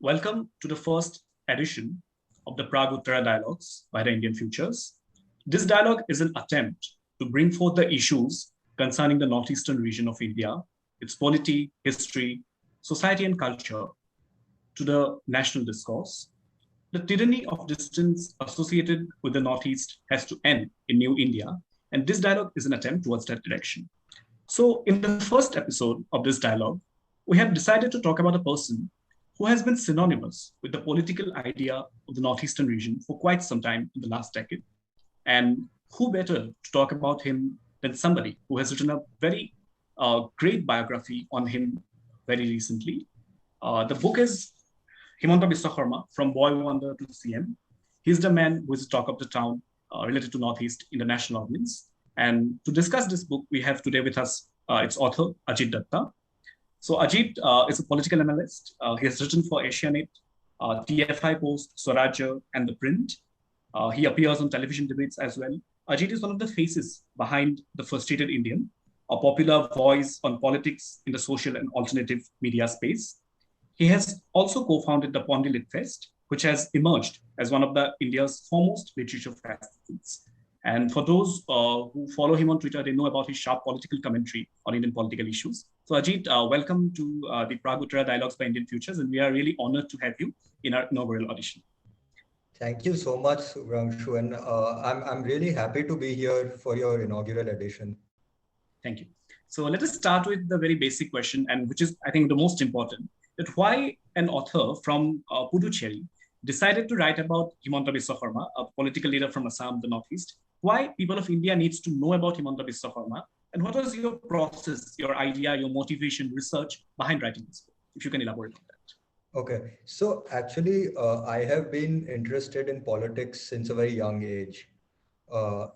Welcome to the first edition of the Praguttara Dialogues by the Indian Futures. This dialogue is an attempt to bring forth the issues concerning the northeastern region of India, its polity, history, society, and culture to the national discourse. The tyranny of distance associated with the Northeast has to end in New India, and this dialogue is an attempt towards that direction. So, in the first episode of this dialogue, we have decided to talk about a person who has been synonymous with the political idea of the Northeastern region for quite some time in the last decade. And who better to talk about him than somebody who has written a very great biography on him very recently. The book is Himanta Biswa, From Boy Wonder to CM. He's the man who is the talk of the town related to Northeast in the national audience. And to discuss this book, we have today with us its author, Ajit Datta. So Ajit is a political analyst. He has written for Asianet, TFI Post, Swarajya, and The Print. He appears on television debates as well. Ajit is one of the faces behind The Frustrated Indian, a popular voice on politics in the social and alternative media space. He has also co-founded the Pondi Lit Fest, which has emerged as one of India's foremost literature festivals. And for those who follow him on Twitter, they know about his sharp political commentary on Indian political issues. So Ajit, welcome to the Praguttara Dialogues by Indian Futures, and we are really honored to have you in our inaugural audition. Thank you so much, Subhrangshu, and I'm really happy to be here for your inaugural edition. Thank you. So let us start with the very basic question, and which is, I think, the most important, that why an author from Puducherry decided to write about Himanta Biswa, a political leader from Assam, the Northeast. Why people of India needs to know about Himanta Biswa, and what was your process, your idea, your motivation, research behind writing this book? If you can elaborate on that. Okay, so actually, I have been interested in politics since a very young age,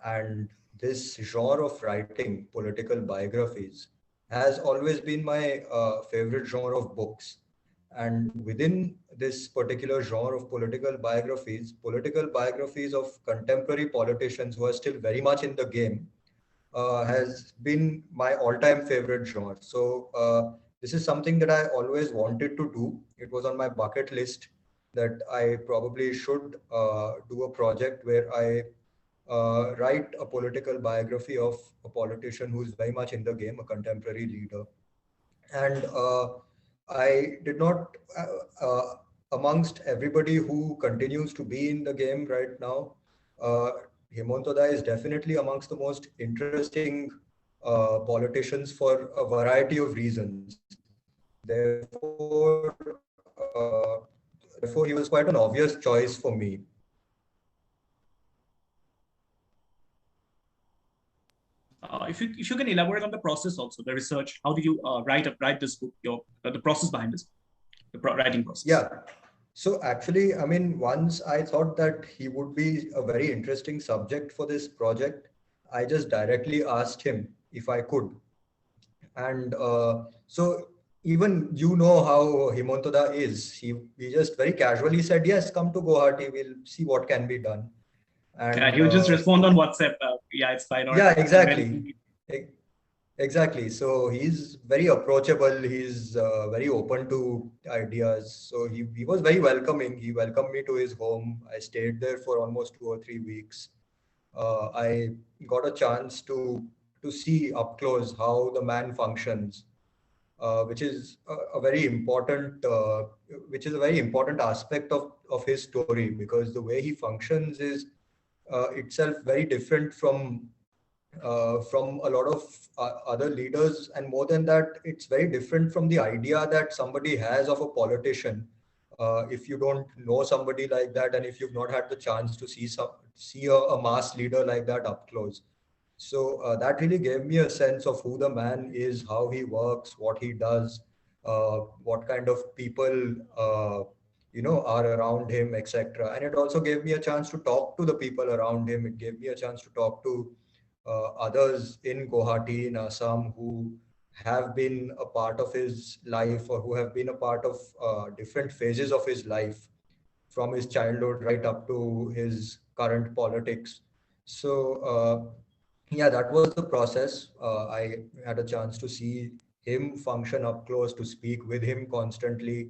and this genre of writing, political biographies, has always been my favorite genre of books. And within this particular genre of political biographies of contemporary politicians who are still very much in the game, has been my all-time favorite genre. So this is something that I always wanted to do. It was on my bucket list that I probably should do a project where I write a political biography of a politician who is very much in the game, a contemporary leader. And I did not, amongst everybody who continues to be in the game right now, Himanta is definitely amongst the most interesting politicians for a variety of reasons. Therefore, he was quite an obvious choice for me. If you can elaborate on the process also, the research, how did you write this book, the process behind this, the writing process? Yeah. So actually, I mean, once I thought that he would be a very interesting subject for this project, I just directly asked him if I could. And so even you know how Himanta is. He just very casually said, yes, come to Guwahati, we'll see what can be done. And yeah, he would just respond on WhatsApp. Yeah, it's fine. Yeah, exactly. Exactly. So he's very approachable. He's very open to ideas. So he was very welcoming. He welcomed me to his home. I stayed there for almost 2 or 3 weeks. I got a chance to see up close how the man functions, which is a very important aspect of his story, because the way he functions is itself very different from a lot of other leaders, and more than that, it's very different from the idea that somebody has of a politician. If you don't know somebody like that, and if you've not had the chance to see a mass leader like that up close, so that really gave me a sense of who the man is, how he works, what he does, what kind of people are around him, etc. And it also gave me a chance to talk to the people around him. It gave me a chance to talk to others in Guwahati, in Assam, who have been a part of his life, or who have been a part of different phases of his life, from his childhood right up to his current politics. So yeah, that was the process. I had a chance to see him function up close, to speak with him constantly.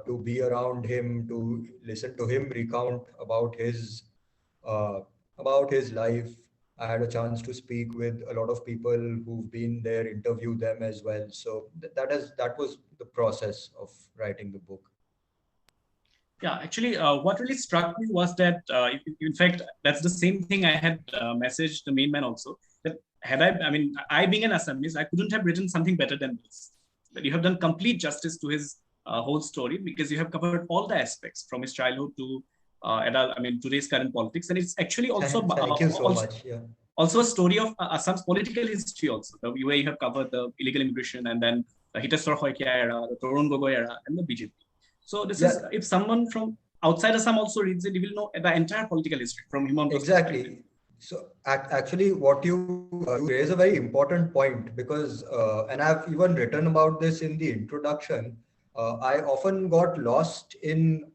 to be around him, to listen to him recount uh, about his life. I had a chance to speak with a lot of people who've been there, interview them as well. So that was the process of writing the book. Yeah, actually, what really struck me was that, in fact, that's the same thing I had messaged the main man also. That I being an Assamese, I couldn't have written something better than this. That you have done complete justice to his whole story, because you have covered all the aspects from his childhood to today's current politics, and it's actually also Thank you so much. Yeah. also a story of Assam's political history also. The way you have covered the illegal immigration, and then the Hiteswar Hoikia era, the Torun Gogoi era, and the BJP. So this is, if someone from outside Assam also reads it, he will know the entire political history from Himanta. Exactly. So actually, what you raise a very important point, because, and I've even written about this in the introduction. I often got lost in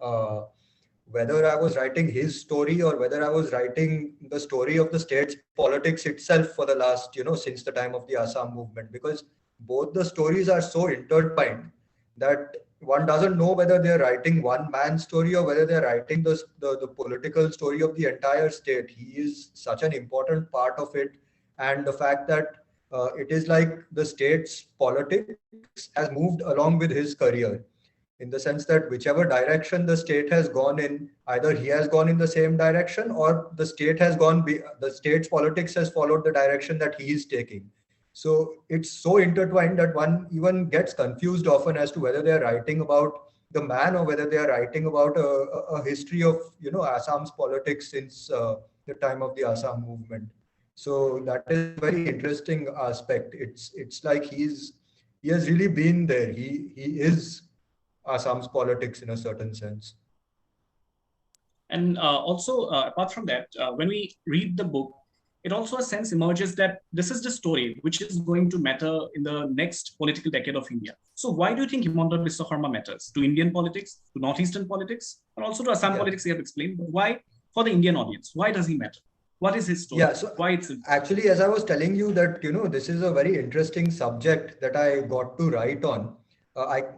whether I was writing his story or whether I was writing the story of the state's politics itself for the last, since the time of the Assam movement, because both the stories are so intertwined that one doesn't know whether they're writing one man's story or whether they're writing the political story of the entire state. He is such an important part of it. And the fact that it is like the state's politics has moved along with his career, in the sense that whichever direction the state has gone in, either he has gone in the same direction or the state's politics has followed the direction that he is taking. So it's so intertwined that one even gets confused often as to whether they are writing about the man or whether they are writing about a history of Assam's politics since the time of the Assam movement. So that is a very interesting aspect. It's like he has really been there. He is Assam's politics in a certain sense. And also, apart from that, when we read the book, it also a sense emerges that this is the story which is going to matter in the next political decade of India. So why do you think Himanta Biswa Sarma matters to Indian politics, to Northeastern politics, and also to Assam politics? You have explained, but why for the Indian audience? Why does he matter? What is his story? Yeah, so why it's actually, as I was telling you that this is a very interesting subject that I got to write on.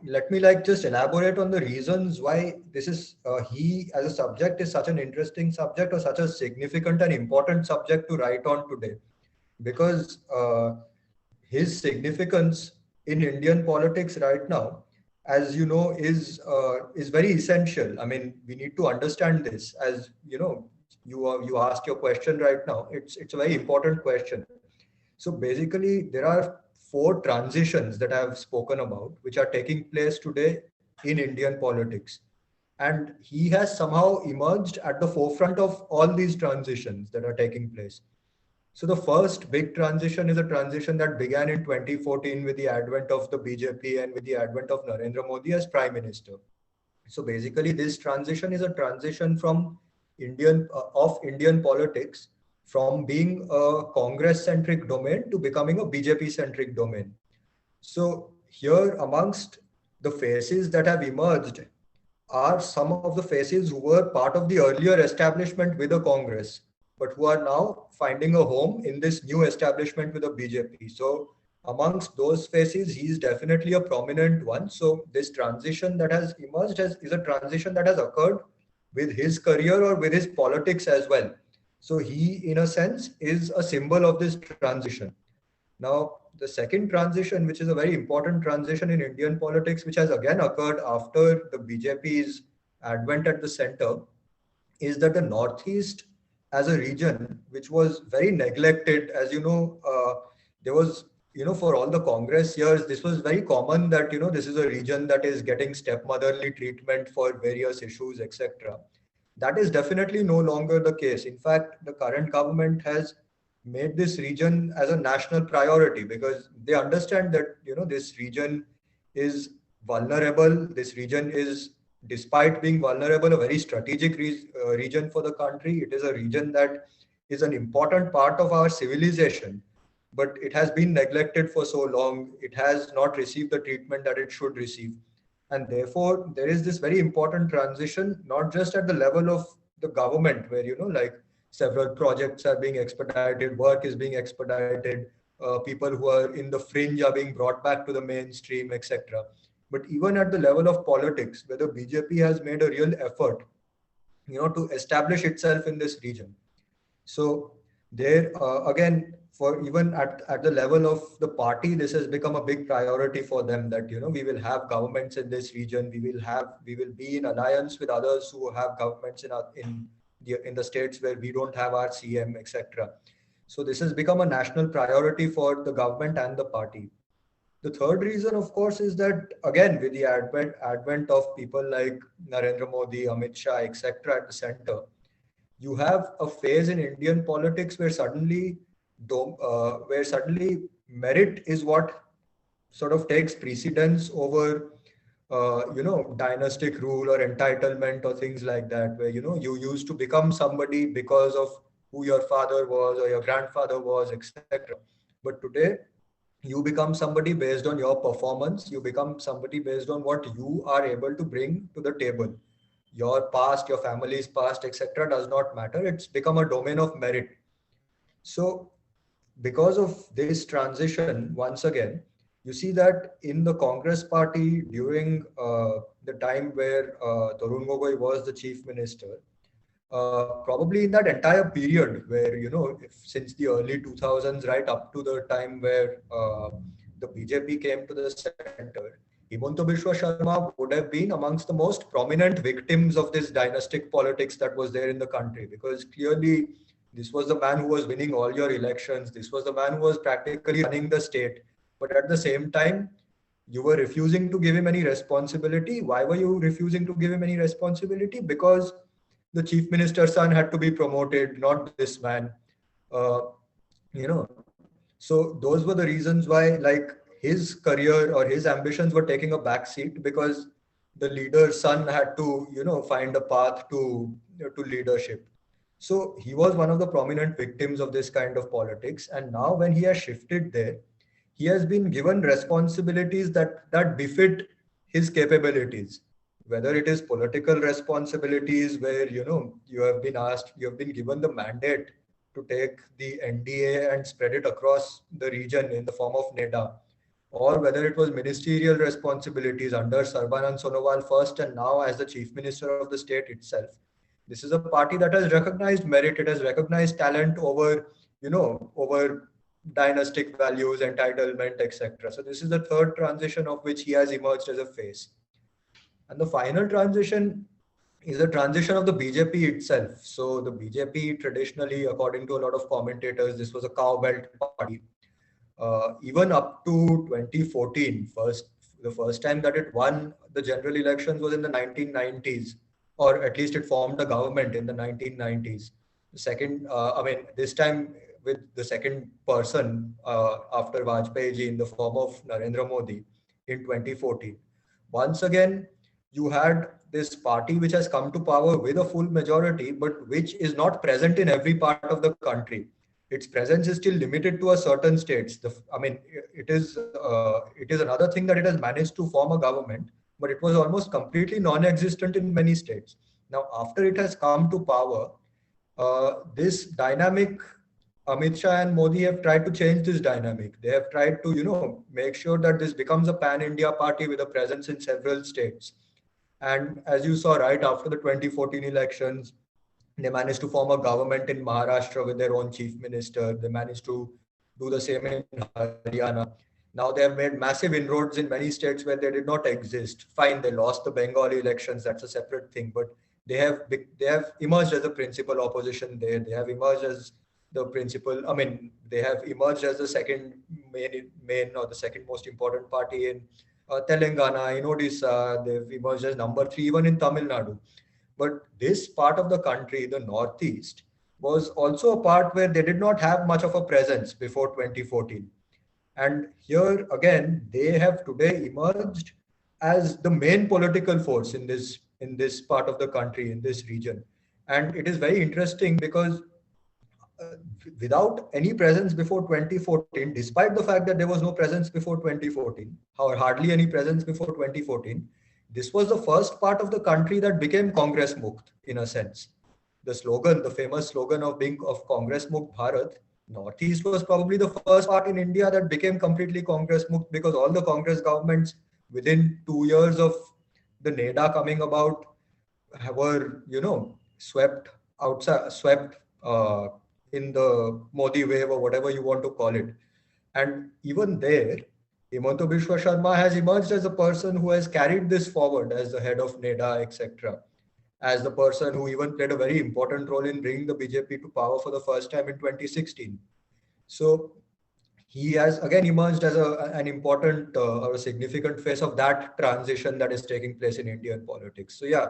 Let me just elaborate on the reasons why this is he as a subject is such an interesting subject or such a significant and important subject to write on today, because his significance in Indian politics right now, as you know, is very essential. I mean, we need to understand this. As you asked your question right now. It's a very important question. So basically, there are 4 transitions that I've spoken about, which are taking place today in Indian politics. And he has somehow emerged at the forefront of all these transitions that are taking place. So the first big transition is a transition that began in 2014 with the advent of the BJP and with the advent of Narendra Modi as Prime Minister. So basically, this transition is a transition from Indian politics, from being a Congress-centric domain to becoming a BJP-centric domain. So here, amongst the faces that have emerged are some of the faces who were part of the earlier establishment with the Congress, but who are now finding a home in this new establishment with the BJP. So amongst those faces, he is definitely a prominent one. So this transition that has emerged is a transition that has occurred with his career or with his politics as well. So he, in a sense, is a symbol of this transition. Now, the second transition, which is a very important transition in Indian politics, which has again occurred after the BJP's advent at the center, is that the Northeast as a region, which was very neglected, as you know, there was, for all the Congress years, this was very common that, this is a region that is getting stepmotherly treatment for various issues, etc. That is definitely no longer the case. In fact, the current government has made this region as a national priority, because they understand that, this region is vulnerable. This region is, despite being vulnerable, a very strategic region for the country. It is a region that is an important part of our civilization, but it has been neglected for so long. It has not received the treatment that it should receive. And therefore, there is this very important transition, not just at the level of the government, where, several projects are being expedited, work is being expedited, people who are in the fringe are being brought back to the mainstream, etc. But even at the level of politics, where the BJP has made a real effort, to establish itself in this region. So there, again, for even at the level of the party, this has become a big priority for them, that we will have governments in this region. We will be in alliance with others who have governments in the states where we don't have our CM, etc. So this has become a national priority for the government and the party. The third reason, of course, is that again, with the advent of people like Narendra Modi, Amit Shah, etc. at the center, you have a phase in Indian politics where suddenly merit is what sort of takes precedence over dynastic rule or entitlement or things like that, where you used to become somebody because of who your father was or your grandfather was, etc. But today you become somebody based on your performance. You become somebody based on what you are able to bring to the table. Your past, your family's past, etc. does not matter. It's become a domain of merit. So because of this transition, once again, you see that in the Congress party during the time where Tarun Gogoi was the chief minister, probably in that entire period where, since the early 2000s, right up to the time where the BJP came to the center, Himanta Biswa Sharma would have been amongst the most prominent victims of this dynastic politics that was there in the country, because clearly this was the man who was winning all your elections. This was the man who was practically running the state. But at the same time, you were refusing to give him any responsibility. Why were you refusing to give him any responsibility? Because the chief minister's son had to be promoted, not this man. Uh, so those were the reasons why, like, his career or his ambitions were taking a back seat, because the leader's son had to, find a path to leadership. So he was one of the prominent victims of this kind of politics. And now when he has shifted there, he has been given responsibilities that befit his capabilities, whether it is political responsibilities where you have been given the mandate to take the NDA and spread it across the region in the form of NEDA, or whether it was ministerial responsibilities under Sarbanan Sonowal first and now as the chief minister of the state itself. This is a party that has recognized merit. It has recognized talent over dynastic values, entitlement, etc. So this is the third transition of which he has emerged as a face. And the final transition is the transition of the BJP itself. So the BJP traditionally, according to a lot of commentators, this was a cowbelt party. Even up to 2014, the first time that it won the general elections was in the 1990s, or at least it formed a government in the 1990s. The second, this time with the second person after Vajpayee ji in the form of Narendra Modi in 2014. Once again, you had this party which has come to power with a full majority, but which is not present in every part of the country. Its presence is still limited to a certain states. It is another thing that it has managed to form a government, but it was almost completely non-existent in many states. Now, after it has come to power, this dynamic, Amit Shah and Modi have tried to change this dynamic. They have tried to, make sure that this becomes a pan-India party with a presence in several states. And as you saw right after the 2014 elections, they managed to form a government in Maharashtra with their own chief minister. They managed to do the same in Haryana. Now they have made massive inroads in many states where they did not exist. Fine, they lost the Bengali elections. That's a separate thing. But they have emerged as a principal opposition there. They have emerged as the principal. They have emerged as the second main or the second most important party in Telangana, in Odisha. They've emerged as number 3 even in Tamil Nadu. But this part of the country, the Northeast, was also a part where they did not have much of a presence before 2014. And here again, they have today emerged as the main political force in this part of the country, in this region. And it is very interesting because without any presence before 2014, despite the fact that there was no presence before 2014, or hardly any presence before 2014, this was the first part of the country that became Congress Mukt in a sense. The famous slogan of Congress Mukt Bharat, Northeast was probably the first part in India that became completely Congress Mukt, because all the Congress governments within 2 years of the NEDA coming about, were, swept outside, swept in the Modi wave or whatever you want to call it. And even there, Himanta Biswa Sharma has emerged as a person who has carried this forward as the head of NEDA, etc., as the person who even played a very important role in bringing the BJP to power for the first time in 2016. So he has again emerged as an important or a significant face of that transition that is taking place in Indian politics. So yeah,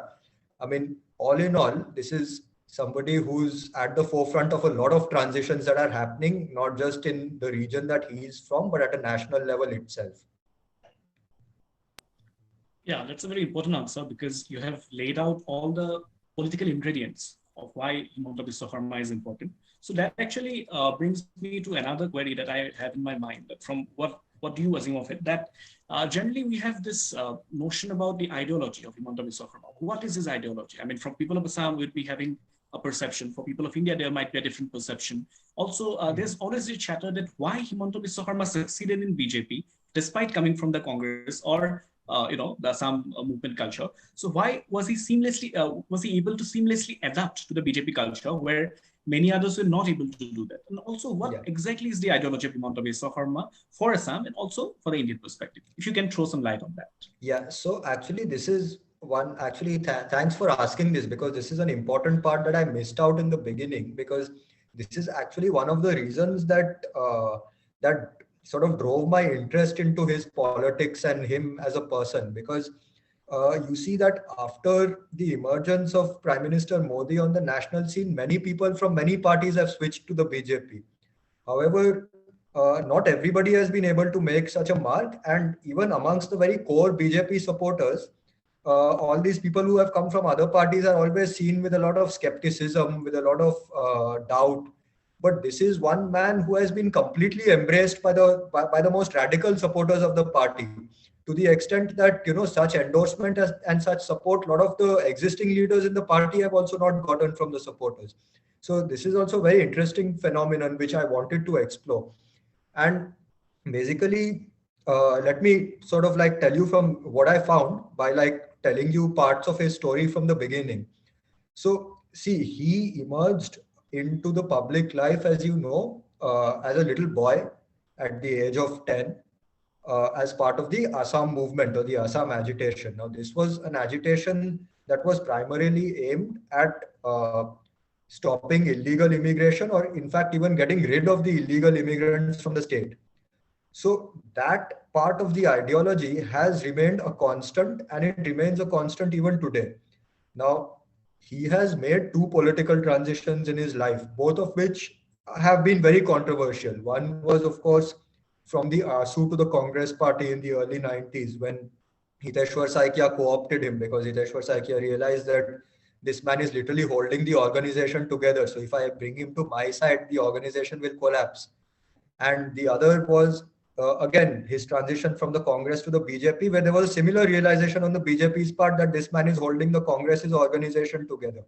I mean, all in all, this is somebody who's at the forefront of a lot of transitions that are happening, not just in the region that he is from, but at a national level itself. Yeah, that's a very important answer because you have laid out all the political ingredients of why Himanta Biswa Sarma is important. So that actually brings me to another query that I have in my mind. That from what do you assume of it? That generally we have this notion about the ideology of Himanta Biswa Sarma. What is his ideology? I mean, from people of Assam, we'd be having a perception. For people of India, there might be a different perception. Also, there's always a chatter that why Himanta Biswa Sarma succeeded in BJP despite coming from the Congress or the Assam movement culture. So why was he able to seamlessly adapt to the BJP culture where many others were not able to do that? And also, what exactly is the ideology of Himanta Biswa Sarma for Assam and also for the Indian perspective? If you can throw some light on that. Yeah, so actually, this is one. Actually, thanks for asking this, because this is an important part that I missed out in the beginning, because this is actually one of the reasons that sort of drove my interest into his politics and him as a person. Because you see that after the emergence of Prime Minister Modi on the national scene, many people from many parties have switched to the BJP. However, not everybody has been able to make such a mark, and even amongst the very core BJP supporters, all these people who have come from other parties are always seen with a lot of skepticism, with a lot of doubt. But this is one man who has been completely embraced by the most radical supporters of the party, to the extent that such endorsement and such support, a lot of the existing leaders in the party have also not gotten from the supporters. So this is also a very interesting phenomenon which I wanted to explore. And basically, let me sort of like tell you from what I found by like telling you parts of his story from the beginning. So see, he emerged into the public life, as you know, as a little boy at the age of 10, as part of the Assam movement or the Assam agitation. Now, this was an agitation that was primarily aimed at stopping illegal immigration, or in fact, even getting rid of the illegal immigrants from the state. So that part of the ideology has remained a constant, and it remains a constant even today. Now, he has made two political transitions in his life, both of which have been very controversial. One was, of course, from the ASU to the Congress party in the early 90s, when Hiteshwar Saikia co-opted him, because Hiteshwar Saikia realized that this man is literally holding the organization together. So if I bring him to my side, the organization will collapse. And the other was, again, his transition from the Congress to the BJP, where there was a similar realization on the BJP's part that this man is holding the Congress's organization together.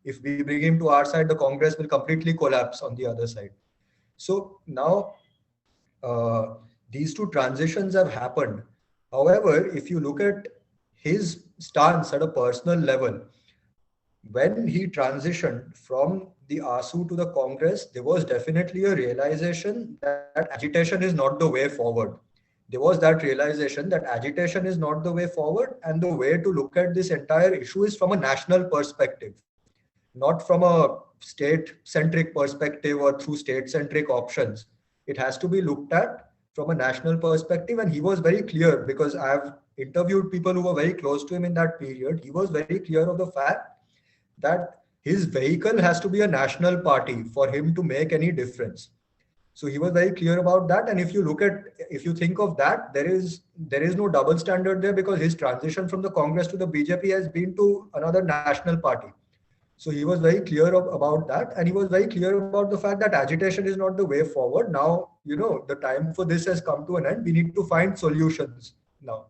If we bring him to our side, the Congress will completely collapse on the other side. So now these two transitions have happened. However, if you look at his stance at a personal level, when he transitioned from the ASU to the Congress, there was definitely a realization that agitation is not the way forward. There was that realization that agitation is not the way forward, and the way to look at this entire issue is from a national perspective, not from a state-centric perspective or through state-centric options. It has to be looked at from a national perspective, and he was very clear, because I have interviewed people who were very close to him in that period. He was very clear of the fact that his vehicle has to be a national party for him to make any difference. So he was very clear about that. And if you think of that, there is no double standard there, because his transition from the Congress to the BJP has been to another national party. So he was very clear about that. And he was very clear about the fact that agitation is not the way forward. Now, the time for this has come to an end. We need to find solutions now.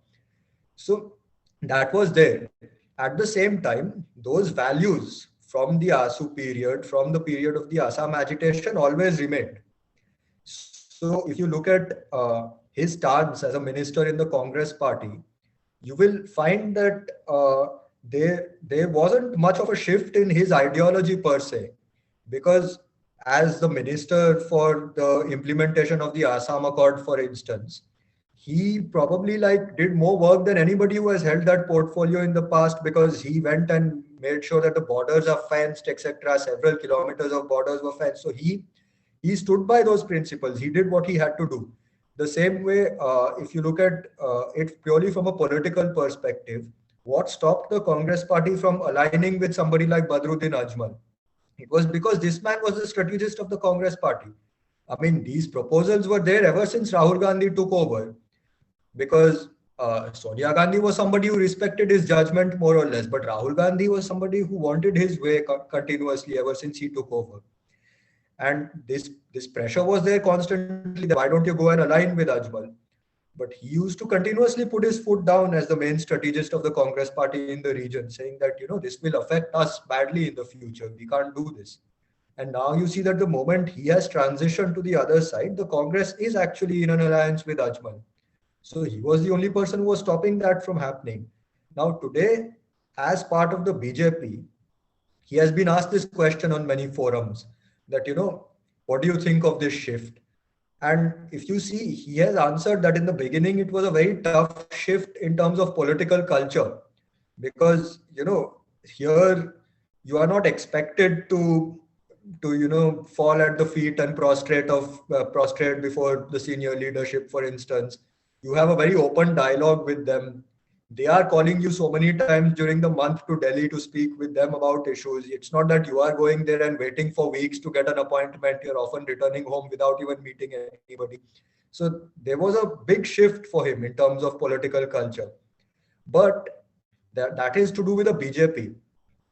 So that was there. At the same time, those values from the ASU period, from the period of the Assam agitation, always remained. So if you look at his stance as a minister in the Congress party, you will find that there wasn't much of a shift in his ideology per se, because as the minister for the implementation of the Assam Accord, for instance, he probably like did more work than anybody who has held that portfolio in the past, because he went and made sure that the borders are fenced, etc. Several kilometers of borders were fenced. So he stood by those principles. He did what he had to do. The same way, if you look at it purely from a political perspective, what stopped the Congress party from aligning with somebody like Badruddin Ajmal? It was because this man was the strategist of the Congress party. I mean, these proposals were there ever since Rahul Gandhi took over, because Sonia Gandhi was somebody who respected his judgment more or less, but Rahul Gandhi was somebody who wanted his way continuously ever since he took over. And this pressure was there constantly. That why don't you go and align with Ajmal? But he used to continuously put his foot down as the main strategist of the Congress party in the region, saying that, this will affect us badly in the future. We can't do this. And now you see that the moment he has transitioned to the other side, the Congress is actually in an alliance with Ajmal. So he was the only person who was stopping that from happening. Now today, as part of the BJP, he has been asked this question on many forums that, what do you think of this shift? And if you see, he has answered that in the beginning, it was a very tough shift in terms of political culture, because, here you are not expected to fall at the feet and prostrate before the senior leadership, for instance. You have a very open dialogue with them. They are calling you so many times during the month to Delhi to speak with them about issues. It's not that you are going there and waiting for weeks to get an appointment. You're often returning home without even meeting anybody. So there was a big shift for him in terms of political culture. But that is to do with the BJP.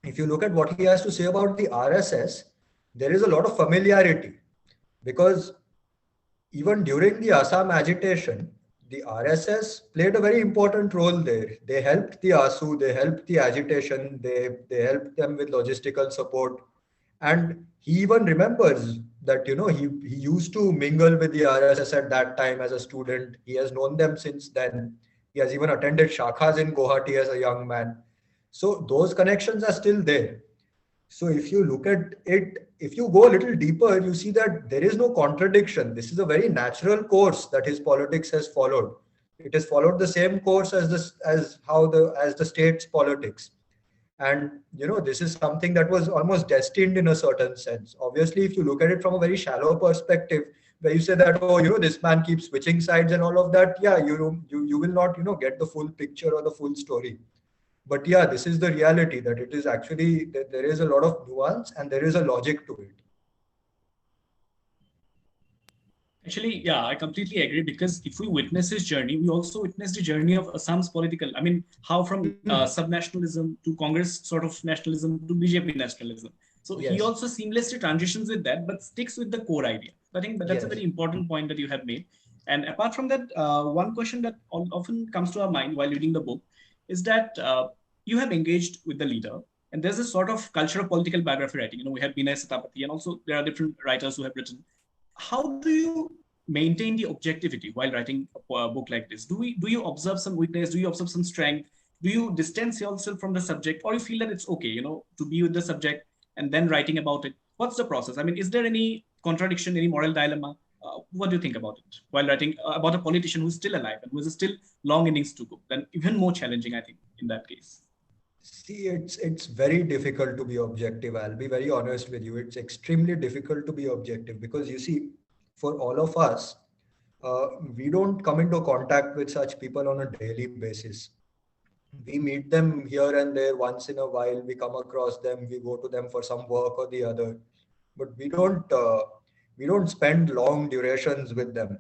If you look at what he has to say about the RSS, there is a lot of familiarity, because even during the Assam agitation, the RSS played a very important role there. They helped the ASU, they helped the agitation, they helped them with logistical support. And he even remembers that, he used to mingle with the RSS at that time as a student. He has known them since then. He has even attended shakhas in Guwahati as a young man. So those connections are still there. So if you look at it, if you go a little deeper, you see that there is no contradiction. This is a very natural course that his politics has followed. It has followed the same course as the state's politics. And this is something that was almost destined in a certain sense. Obviously, if you look at it from a very shallow perspective, where you say that, oh, this man keeps switching sides and all of that, yeah, you will not get the full picture or the full story. But yeah, this is the reality, that it is actually that there is a lot of nuance and there is a logic to it. Actually, yeah, I completely agree, because if we witness his journey, we also witness the journey of Assam's political. I mean, how from sub-nationalism to Congress sort of nationalism to BJP nationalism. So yes, he also seamlessly transitions with that, but sticks with the core idea. I think that's a very important point that you have made. And apart from that, one question that often comes to our mind while reading the book is that you have engaged with the leader, and there's a sort of culture of political biography writing. We have Binay Satapathy, and also there are different writers who have written. How do you maintain the objectivity while writing a book like this? Do you observe some weakness? Do you observe some strength? Do you distance yourself from the subject, or you feel that it's okay, to be with the subject and then writing about it? What's the process? I mean, is there any contradiction, any moral dilemma? What do you think about it while writing about a politician who's still alive and who has still long innings to go? Then even more challenging, I think, in that case. See, it's very difficult to be objective. I'll be very honest with you. It's extremely difficult to be objective, because you see, for all of us, we don't come into contact with such people on a daily basis. We meet them here and there once in a while. We come across them. We go to them for some work or the other, but we don't spend long durations with them.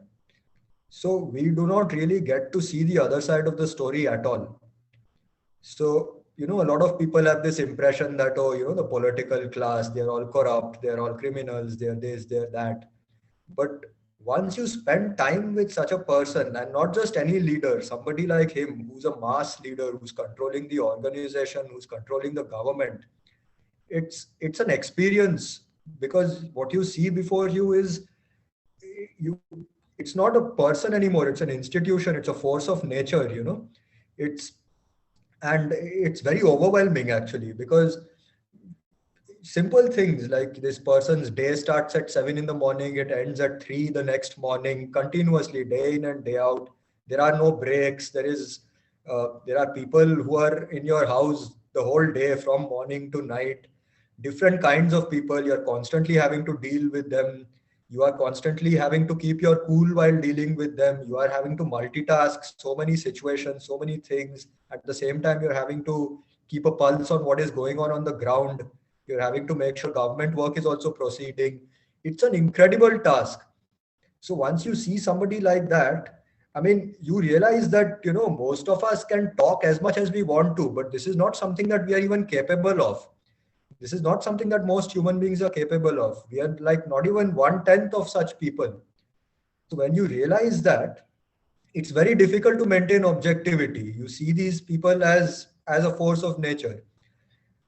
So we do not really get to see the other side of the story at all. So, a lot of people have this impression that, oh, the political class, they're all corrupt, they're all criminals, they're this, they're that. But once you spend time with such a person, and not just any leader, somebody like him, who's a mass leader, who's controlling the organization, who's controlling the government, it's an experience, because what you see before you is it's not a person anymore. It's an institution. It's a force of nature, It's And it's very overwhelming actually, because simple things like this person's day starts at 7 in the morning, it ends at 3 the next morning, continuously, day in and day out. There are no breaks. There are people who are in your house the whole day from morning to night. Different kinds of people, you're constantly having to deal with them. You are constantly having to keep your cool while dealing with them. You are having to multitask so many situations, so many things. At the same time, you're having to keep a pulse on what is going on the ground. You're having to make sure government work is also proceeding. It's an incredible task. So once you see somebody like that, I mean, you realize that, most of us can talk as much as we want to, but this is not something that we are even capable of. This is not something that most human beings are capable of. We are like not even 1/10 of such people. So when you realize that, it's very difficult to maintain objectivity. You see these people as a force of nature.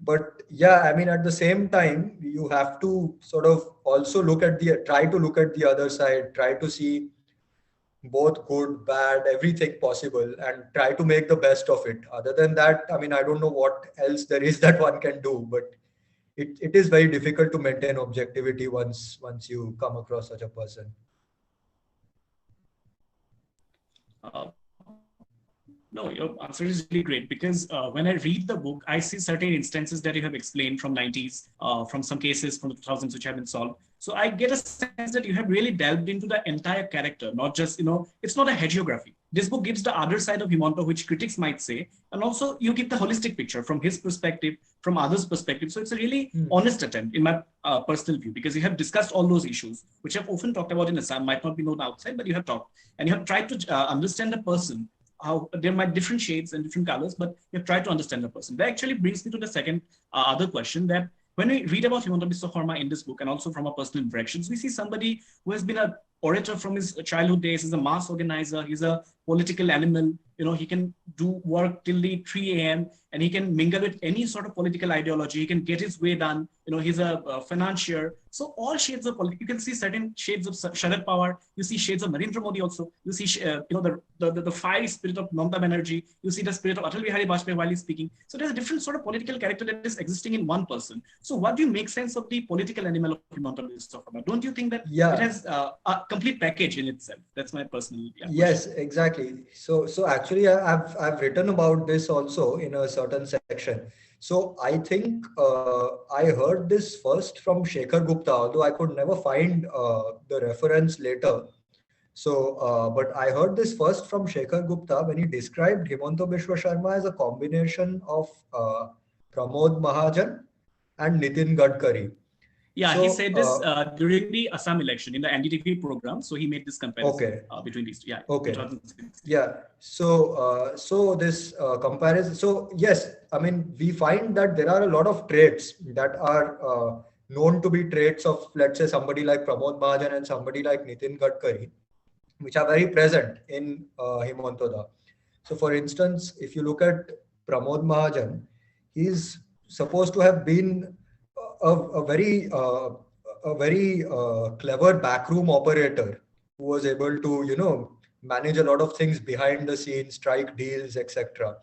But yeah, I mean, at the same time, you have to sort of also try to look at the other side, try to see both good, bad, everything possible, and try to make the best of it. Other than that, I mean, I don't know what else there is that one can do, but it is very difficult to maintain objectivity once you come across such a person. No, your answer is really great because when I read the book, I see certain instances that you have explained from 90s, from some cases from the 2000s which have been solved. So I get a sense that you have really delved into the entire character, not just, it's not a hagiography. This book gives the other side of Himanta, which critics might say, and also you give the holistic picture from his perspective, from others' perspective. So it's a really honest attempt in my personal view, because you have discussed all those issues, which I've often talked about in Assam, might not be known outside, but you have talked. And you have tried to understand the person, how there might different shades and different colors, but you have tried to understand the person. That actually brings me to the second other question, that when we read about Himanta Biswa Sarma in this book, and also from our personal interactions, we see somebody who has been an orator from his childhood days. He's a mass organizer. He's a political animal. He can do work till the 3 a.m. and he can mingle with any sort of political ideology. He can get his way done. He's a financier. So all shades of politics. You can see certain shades of Sharad Pawar. You see shades of Narendra Modi also. You see, the fiery spirit of Mamata Banerjee. You see the spirit of Atal Bihari Vajpayee while he's speaking. So there's a different sort of political character that is existing in one person. So what do you make sense of the political animal of Himanta Biswa Sarma? Don't you think that it has a complete package in itself? That's my personal yes, exactly. So actually, I've written about this also in a certain section. So I think I heard this first from Shekhar Gupta, although I could never find the reference later. So, but I heard this first from Shekhar Gupta when he described Himanta Biswa Sarma as a combination of Pramod Mahajan and Nitin Gadkari. Yeah, he said this during the Assam election in the NDTV program. So he made this comparison between these two. Yeah. Okay. Yeah. So this comparison. So yes, I mean, we find that there are a lot of traits that are known to be traits of, let's say, somebody like Pramod Mahajan and somebody like Nitin Gadkari, which are very present in Himanta. So for instance, if you look at Pramod Mahajan, he's supposed to have been a very clever backroom operator who was able to manage a lot of things behind the scenes, strike deals, etc.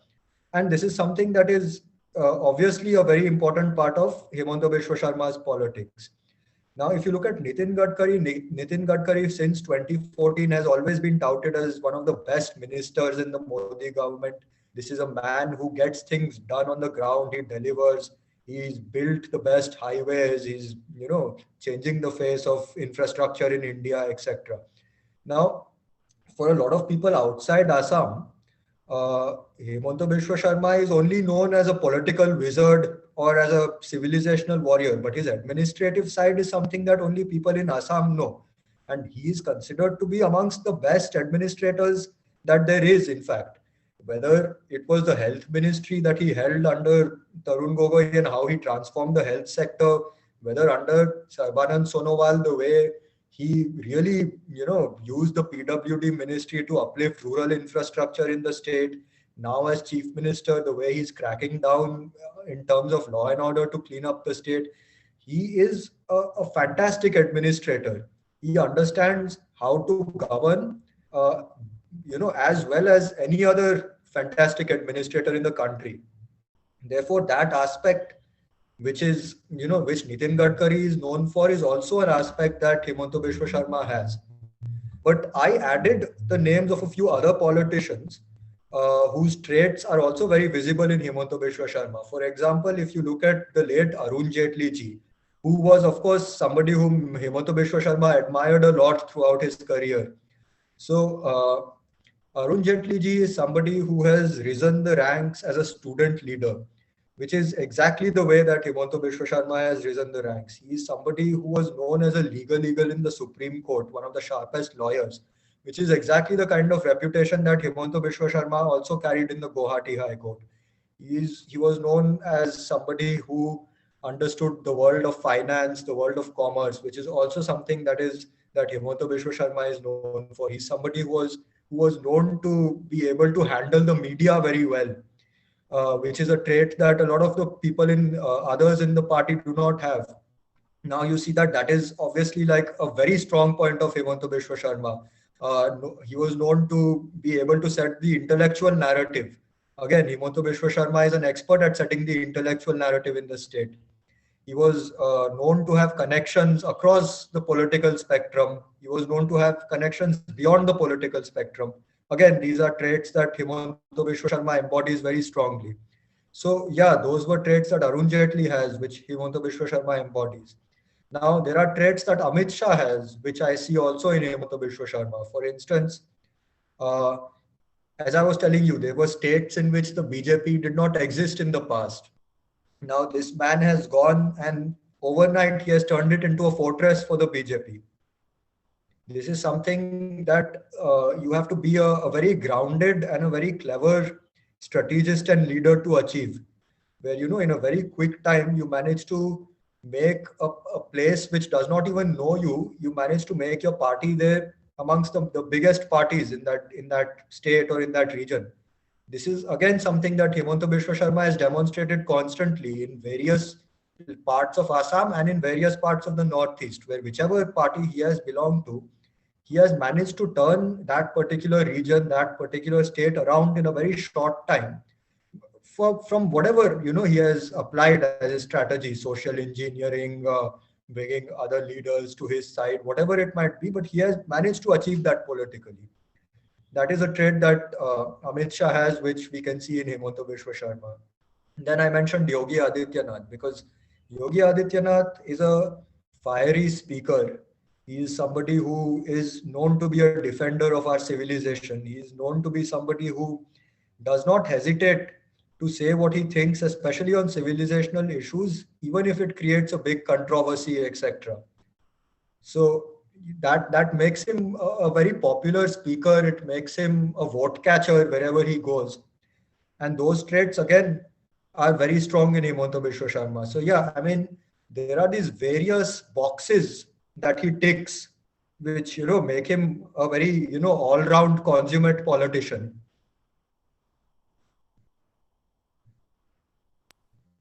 And this is something that is obviously a very important part of Himanta Biswa Sarma's politics. Now, if you look at Nitin Gadkari since 2014 has always been touted as one of the best ministers in the Modi government. This is a man who gets things done on the ground. He delivers. He's built the best highways. He's changing the face of infrastructure in India, etc. Now, for a lot of people outside Assam, Himanta Biswa Sarma is only known as a political wizard or as a civilizational warrior, but his administrative side is something that only people in Assam know. And he is considered to be amongst the best administrators that there is, in fact. Whether it was the health ministry that he held under Tarun Gogoi and how he transformed the health sector, whether under Sarbanand Sonowal, the way he really, used the PWD ministry to uplift rural infrastructure in the state. Now as chief minister, the way he's cracking down in terms of law and order to clean up the state. He is a fantastic administrator. He understands how to govern, as well as any other fantastic administrator in the country. Therefore, that aspect, which is, which Nitin Gadkari is known for, is also an aspect that Himanta Biswa Sarma has. But I added the names of a few other politicians whose traits are also very visible in Himanta Biswa Sarma. For example, if you look at the late Arun Jaitley ji, who was, of course, somebody whom Himanta Biswa Sarma admired a lot throughout his career. So, Arun Jaitley ji is somebody who has risen the ranks as a student leader, which is exactly the way that Himanta Biswa Sarma has risen the ranks. He is somebody who was known as a legal eagle in the Supreme Court, one of the sharpest lawyers, which is exactly the kind of reputation that Himanta Biswa Sarma also carried in the Guwahati High Court. He was known as somebody who understood the world of finance, the world of commerce, which is also something that Himanta Biswa Sarma is known for. He's somebody who was known to be able to handle the media very well, which is a trait that a lot of the people in others in the party do not have. Now you see that is obviously like a very strong point of Himanta Biswa Sarma. He was known to be able to set the intellectual narrative. Again, Himanta Biswa Sarma is an expert at setting the intellectual narrative in the state. He was known to have connections across the political spectrum. He was known to have connections beyond the political spectrum. Again, these are traits that Himanta Biswa Sarma embodies very strongly. So yeah, those were traits that Arun Jaitley has, which Himanta Biswa Sarma embodies. Now, there are traits that Amit Shah has, which I see also in Himanta Biswa Sarma. For instance, uh, as I was telling you, there were states in which the BJP did not exist in the past. Now, this man has gone and overnight he has turned it into a fortress for the BJP. This is something that you have to be a very grounded and a very clever strategist and leader to achieve, where, in a very quick time, you manage to make a place which does not even know you. You manage to make your party there amongst the biggest parties in that state or in that region. This is again something that Himanta Biswa Sarma has demonstrated constantly in various parts of Assam and in various parts of the Northeast, where whichever party he has belonged to, he has managed to turn that particular region, that particular state around in a very short time. From whatever he has applied as a strategy, social engineering, bringing other leaders to his side, whatever it might be, but he has managed to achieve that politically. That is a trait that Amit Shah has, which we can see in Himanta Biswa Sarma. Then I mentioned Yogi Adityanath, because Yogi Adityanath is a fiery speaker. He is somebody who is known to be a defender of our civilization. He is known to be somebody who does not hesitate to say what he thinks, especially on civilizational issues, even if it creates a big controversy, etc. So that makes him a very popular speaker. It makes him a vote catcher wherever he goes. And those traits, again, are very strong in Himanta Biswa Sarma. So yeah, I mean, there are these various boxes that he ticks, which, make him a very, all-round consummate politician.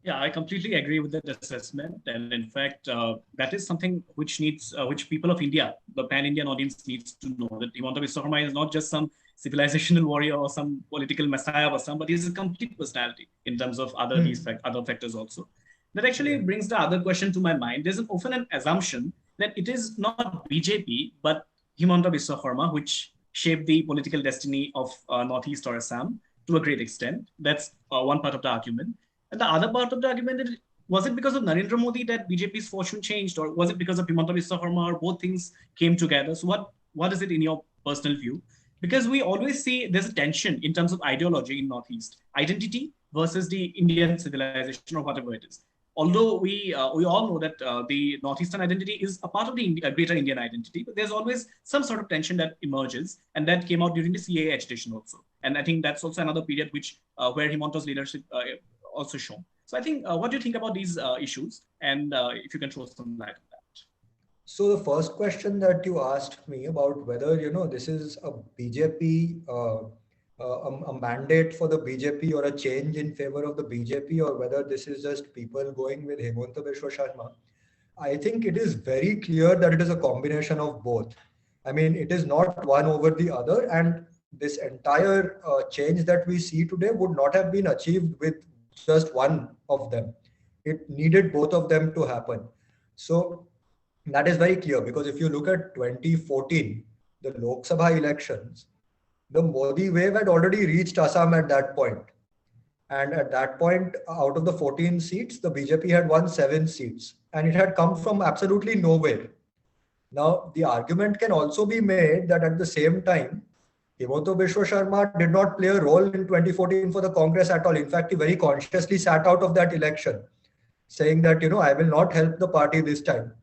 Yeah, I completely agree with that assessment, and in fact, that is something which needs, which people of India, the pan-Indian audience, needs to know that Himanta Biswa Sarma is not just some civilizational warrior or some political messiah of Assam, but he's a complete personality in terms of other other factors also. That actually brings the other question to my mind. There's often an assumption that it is not BJP but Himanta Biswa Sarma which shaped the political destiny of Northeast or Assam to a great extent. That's one part of the argument. And the other part of the argument is, was it because of Narendra Modi that BJP's fortune changed, or was it because of Himanta Biswa Sarma, or both things came together? So what is it in your personal view? Because we always see there's a tension in terms of ideology in Northeast, identity versus the Indian civilization or whatever it is. Although we all know that the Northeastern identity is a part of the greater Indian identity, but there's always some sort of tension that emerges, and that came out during the CAA agitation also. And I think that's also another period which where Himanta's leadership also shown. So I think, what do you think about these issues? And if you can throw some light on that. So the first question that you asked me about whether, this is a BJP, a mandate for the BJP or a change in favor of the BJP, or whether this is just people going with Himanta Biswa Sarma, I think it is very clear that it is a combination of both. I mean, it is not one over the other. And this entire change that we see today would not have been achieved with just one of them. It needed both of them to happen. So that is very clear, because if you look at 2014, the Lok Sabha elections, the Modi wave had already reached Assam at that point. And at that point, out of the 14 seats, the BJP had won 7 seats. And it had come from absolutely nowhere. Now, the argument can also be made that at the same time, Himanta Biswa Sarma did not play a role in 2014 for the Congress at all. In fact, he very consciously sat out of that election, saying that, I will not help the party this time.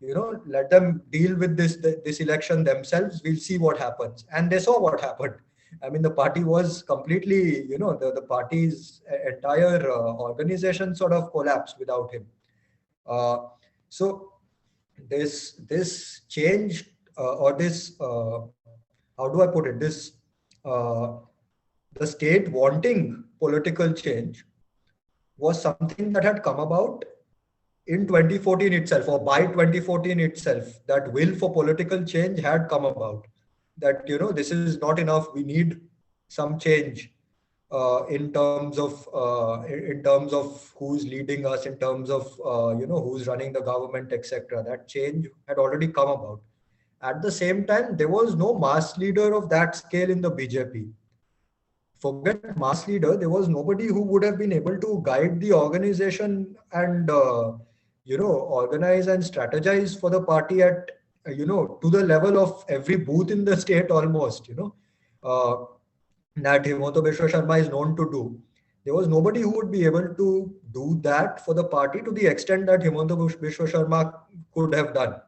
Let them deal with this election themselves. We'll see what happens. And they saw what happened. I mean, the party was completely, the party's entire organization sort of collapsed without him. So this change or this, how do I put it? The state wanting political change was something that had come about in 2014 itself, or by 2014 itself. That will for political change had come about. That, this is not enough. We need some change in terms of who's leading us, in terms of who's running the government, etc. That change had already come about. At the same time, there was no mass leader of that scale in the BJP. Forget mass leader, there was nobody who would have been able to guide the organization and organize and strategize for the party at to the level of every booth in the state almost, that Himanta Biswa Sarma is known to do. There was nobody who would be able to do that for the party to the extent that Himanta Biswa Sarma could have done.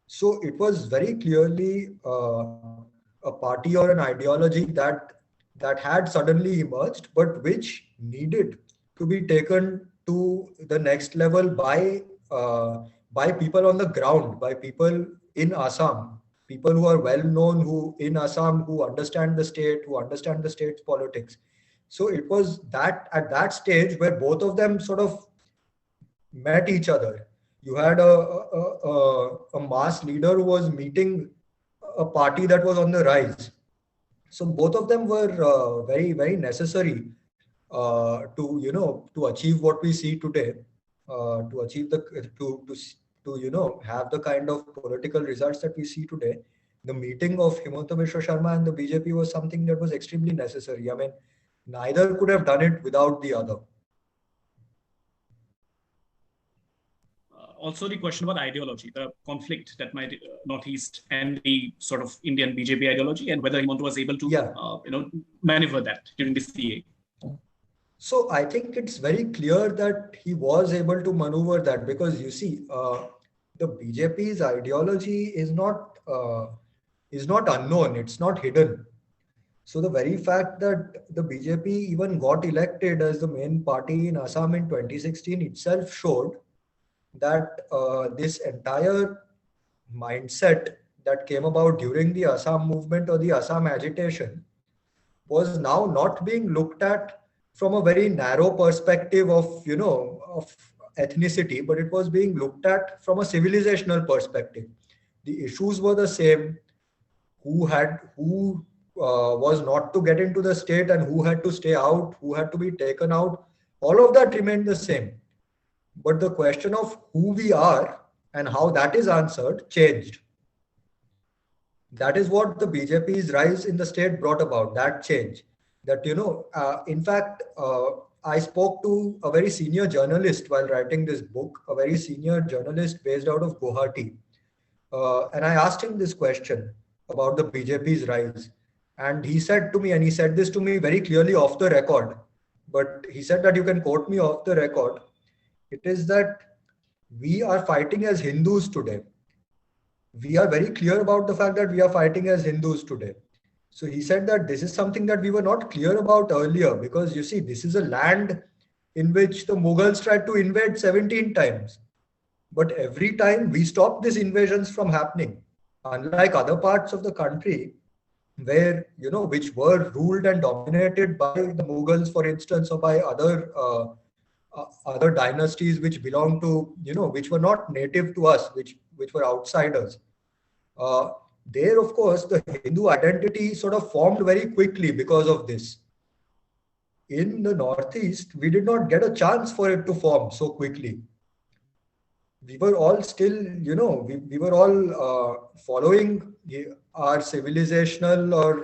So it was very clearly a party or an ideology that had suddenly emerged, but which needed to be taken to the next level by people on the ground, by people in Assam, people who are well known, who in Assam, who understand the state, who understand the state's politics. So it was that at that stage where both of them sort of met each other. You had a mass leader who was meeting a party that was on the rise. So both of them were very, very necessary to achieve what we see today, to achieve to have the kind of political results that we see today. The meeting of Himanta Biswa Sarma and the BJP was something that was extremely necessary. I mean, neither could have done it without the other. Also, the question about ideology, the conflict that might Northeast and the sort of Indian BJP ideology, and whether Himanta was able to maneuver that during the CA. So I think it's very clear that he was able to maneuver that, because you see, the BJP's ideology is not unknown. It's not hidden. So the very fact that the BJP even got elected as the main party in Assam in 2016 itself showed that this entire mindset that came about during the Assam movement or the Assam agitation was now not being looked at from a very narrow perspective of ethnicity, but it was being looked at from a civilizational perspective. The issues were the same: who was not to get into the state and who had to stay out, who had to be taken out. All of that remained the same. But the question of who we are and how that is answered changed. That is what the BJP's rise in the state brought about, that change. That, in fact, I spoke to a very senior journalist while writing this book, a very senior journalist based out of Guwahati. And I asked him this question about the BJP's rise. And he said to me, and he said this to me very clearly off the record, but he said that you can quote me off the record. It is that we are fighting as Hindus today. We are very clear about the fact that we are fighting as Hindus today. So he said that this is something that we were not clear about earlier, because you see, this is a land in which the Mughals tried to invade 17 times. But every time we stopped these invasions from happening. Unlike other parts of the country where, which were ruled and dominated by the Mughals, for instance, or by other dynasties which belong to, which were not native to us, which were outsiders. there, of course, the Hindu identity sort of formed very quickly because of this. In the Northeast, we did not get a chance for it to form so quickly. We were all still, we were all following our civilizational or,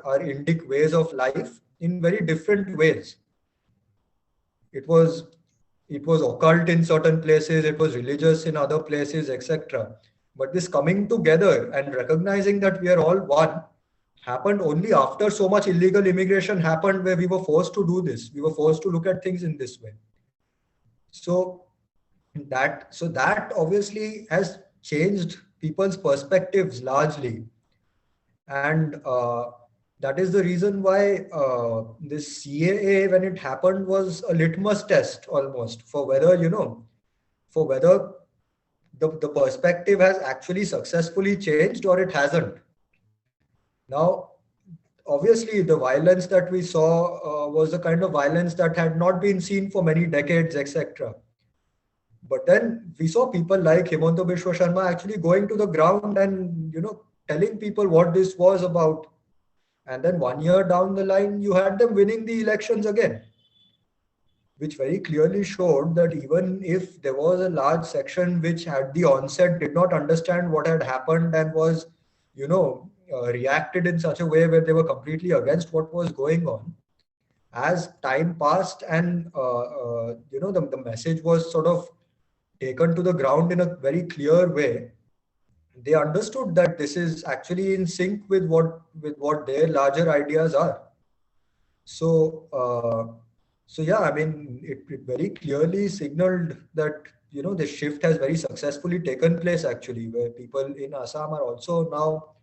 our Indic ways of life in very different ways. It was occult in certain places, it was religious in other places, etc. But this coming together and recognizing that we are all one happened only after so much illegal immigration happened, where we were forced to do this. We were forced to look at things in this way. So that obviously has changed people's perspectives largely, and that is the reason why this CAA, when it happened, was a litmus test almost for whether, the perspective has actually successfully changed or it hasn't. Now, obviously, the violence that we saw was the kind of violence that had not been seen for many decades, etc. But then we saw people like Himanta Biswa Sharma actually going to the ground and, telling people what this was about. And then 1 year down the line, you had them winning the elections again, which very clearly showed that even if there was a large section which at the onset did not understand what had happened and was, reacted in such a way where they were completely against what was going on, as time passed and, the message was sort of taken to the ground in a very clear way, they understood that this is actually in sync with what their larger ideas are. So yeah, I mean, it very clearly signaled that, the shift has very successfully taken place actually, where people in Assam are also now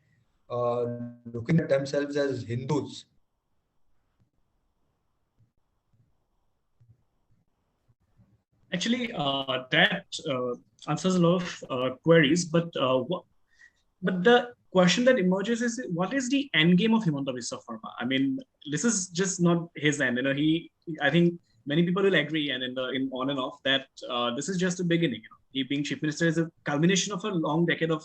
looking at themselves as Hindus. Actually, that answers a lot of queries, but the question that emerges is, what is the end game of Himanta Biswa Sarma? I mean, this is just not his end. I think many people will agree, and in on and off, that this is just a beginning. He being chief minister is a culmination of a long decade of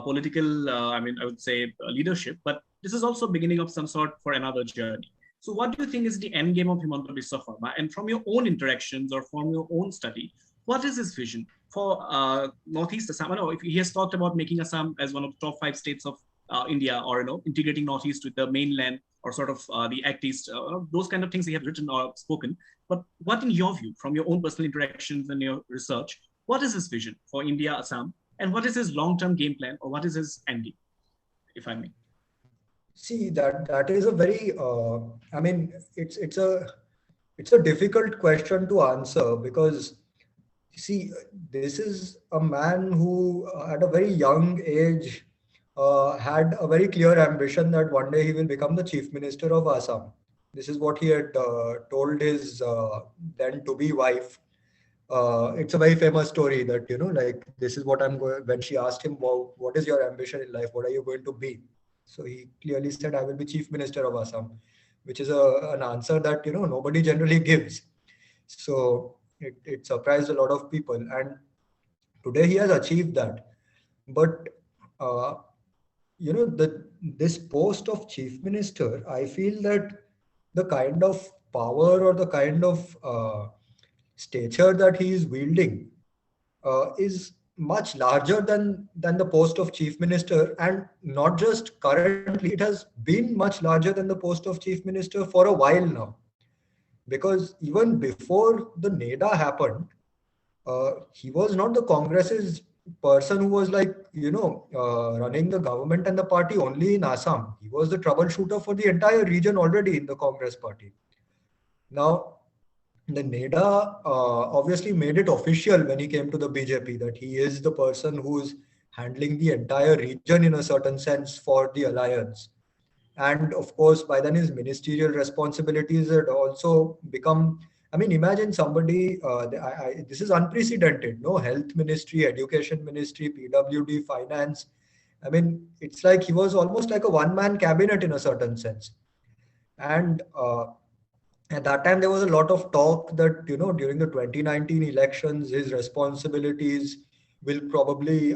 political, I would say, leadership. But this is also beginning of some sort for another journey. So, what do you think is the end game of Himanta Biswa Sarma? And from your own interactions or from your own study, what is his vision for Northeast Assam? I know if he has talked about making Assam as one of the top 5 states of India, or integrating Northeast with the mainland, or sort of the Act East, those kind of things he have written or spoken. But what, in your view, from your own personal interactions and your research, what is his vision for India, Assam, and what is his long-term game plan, or what is his end game, if I may? See, that is a very, it's a difficult question to answer, because see, this is a man who at a very young age had a very clear ambition that one day he will become the chief minister of Assam. This is what he had told his then to be wife. It's a very famous story that, like, this is what I'm going, when she asked him, well, what is your ambition in life? What are you going to be? So he clearly said, I will be chief minister of Assam, which is an answer that, nobody generally gives. So it surprised a lot of people. And today he has achieved that. But, this post of chief minister, I feel that the kind of power or the kind of stature that he is wielding is much larger than the post of chief minister, and not just currently, it has been much larger than the post of chief minister for a while now, because even before the NEDA happened, he was not the Congress's person who was like, running the government and the party only in Assam. He was the troubleshooter for the entire region already in the Congress party. Now, the NEDA obviously made it official when he came to the BJP that he is the person who's handling the entire region in a certain sense for the alliance. And of course, by then his ministerial responsibilities had also become, I mean, imagine somebody, this is unprecedented, no? Health ministry, education ministry, PWD, finance. I mean, it's like he was almost like a one-man cabinet in a certain sense. And at that time, there was a lot of talk that, during the 2019 elections, his responsibilities will probably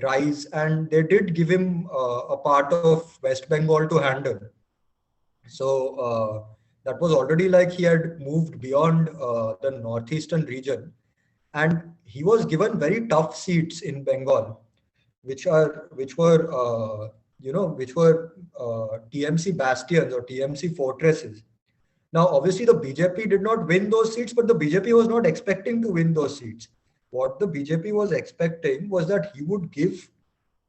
rise, and they did give him a part of West Bengal to handle. So that was already like he had moved beyond the northeastern region, and he was given very tough seats in Bengal, which were TMC bastions or TMC fortresses. Now, obviously, the BJP did not win those seats, but the BJP was not expecting to win those seats. What the BJP was expecting was that he would give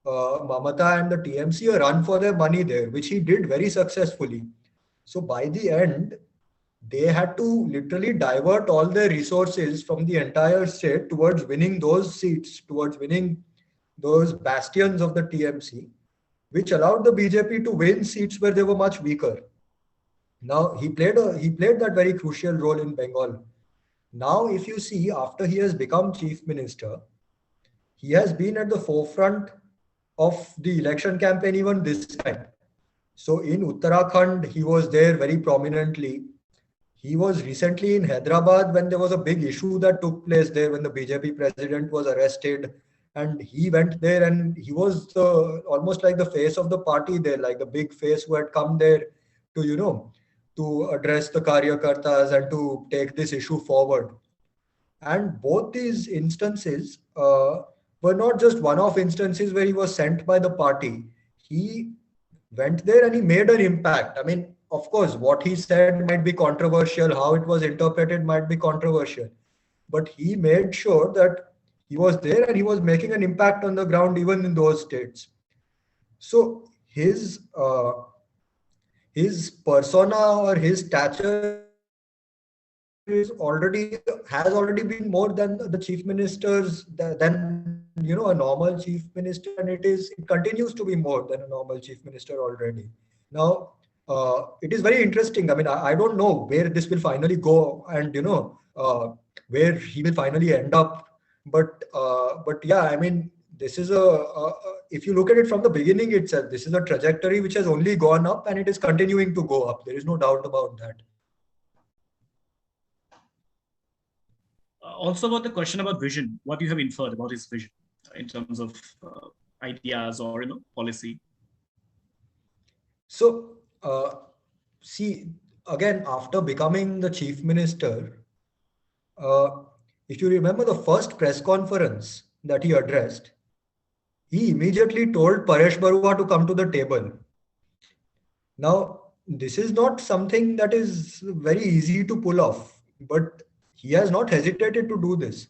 Mamata and the TMC a run for their money there, which he did very successfully. So by the end, they had to literally divert all their resources from the entire state towards winning those seats, towards winning those bastions of the TMC, which allowed the BJP to win seats where they were much weaker. Now he played that very crucial role in Bengal. Now, if you see, after he has become chief minister, he has been at the forefront of the election campaign even this time. So in Uttarakhand, he was there very prominently. He was recently in Hyderabad when there was a big issue that took place there when the BJP president was arrested. And he went there and he was almost like the face of the party there, like the big face who had come there to address the Karyakartas and to take this issue forward. And both these instances were not just one-off instances where he was sent by the party. He went there and he made an impact. I mean, of course, what he said might be controversial, how it was interpreted might be controversial, but he made sure that he was there and he was making an impact on the ground even in those states. So his persona or his stature has already been more than the chief ministers than a normal chief minister, and it continues to be more than a normal chief minister already. Now it is very interesting. I mean, I don't know where this will finally go, and where he will finally end up, but yeah, I mean, this is if you look at it from the beginning itself, this is a trajectory which has only gone up and it is continuing to go up. There is no doubt about that. Also about the question about vision, what you have inferred about his vision in terms of ideas or policy. So see, again, after becoming the chief minister, if you remember the first press conference that he addressed, he immediately told Paresh Barua to come to the table. Now, this is not something that is very easy to pull off, but he has not hesitated to do this.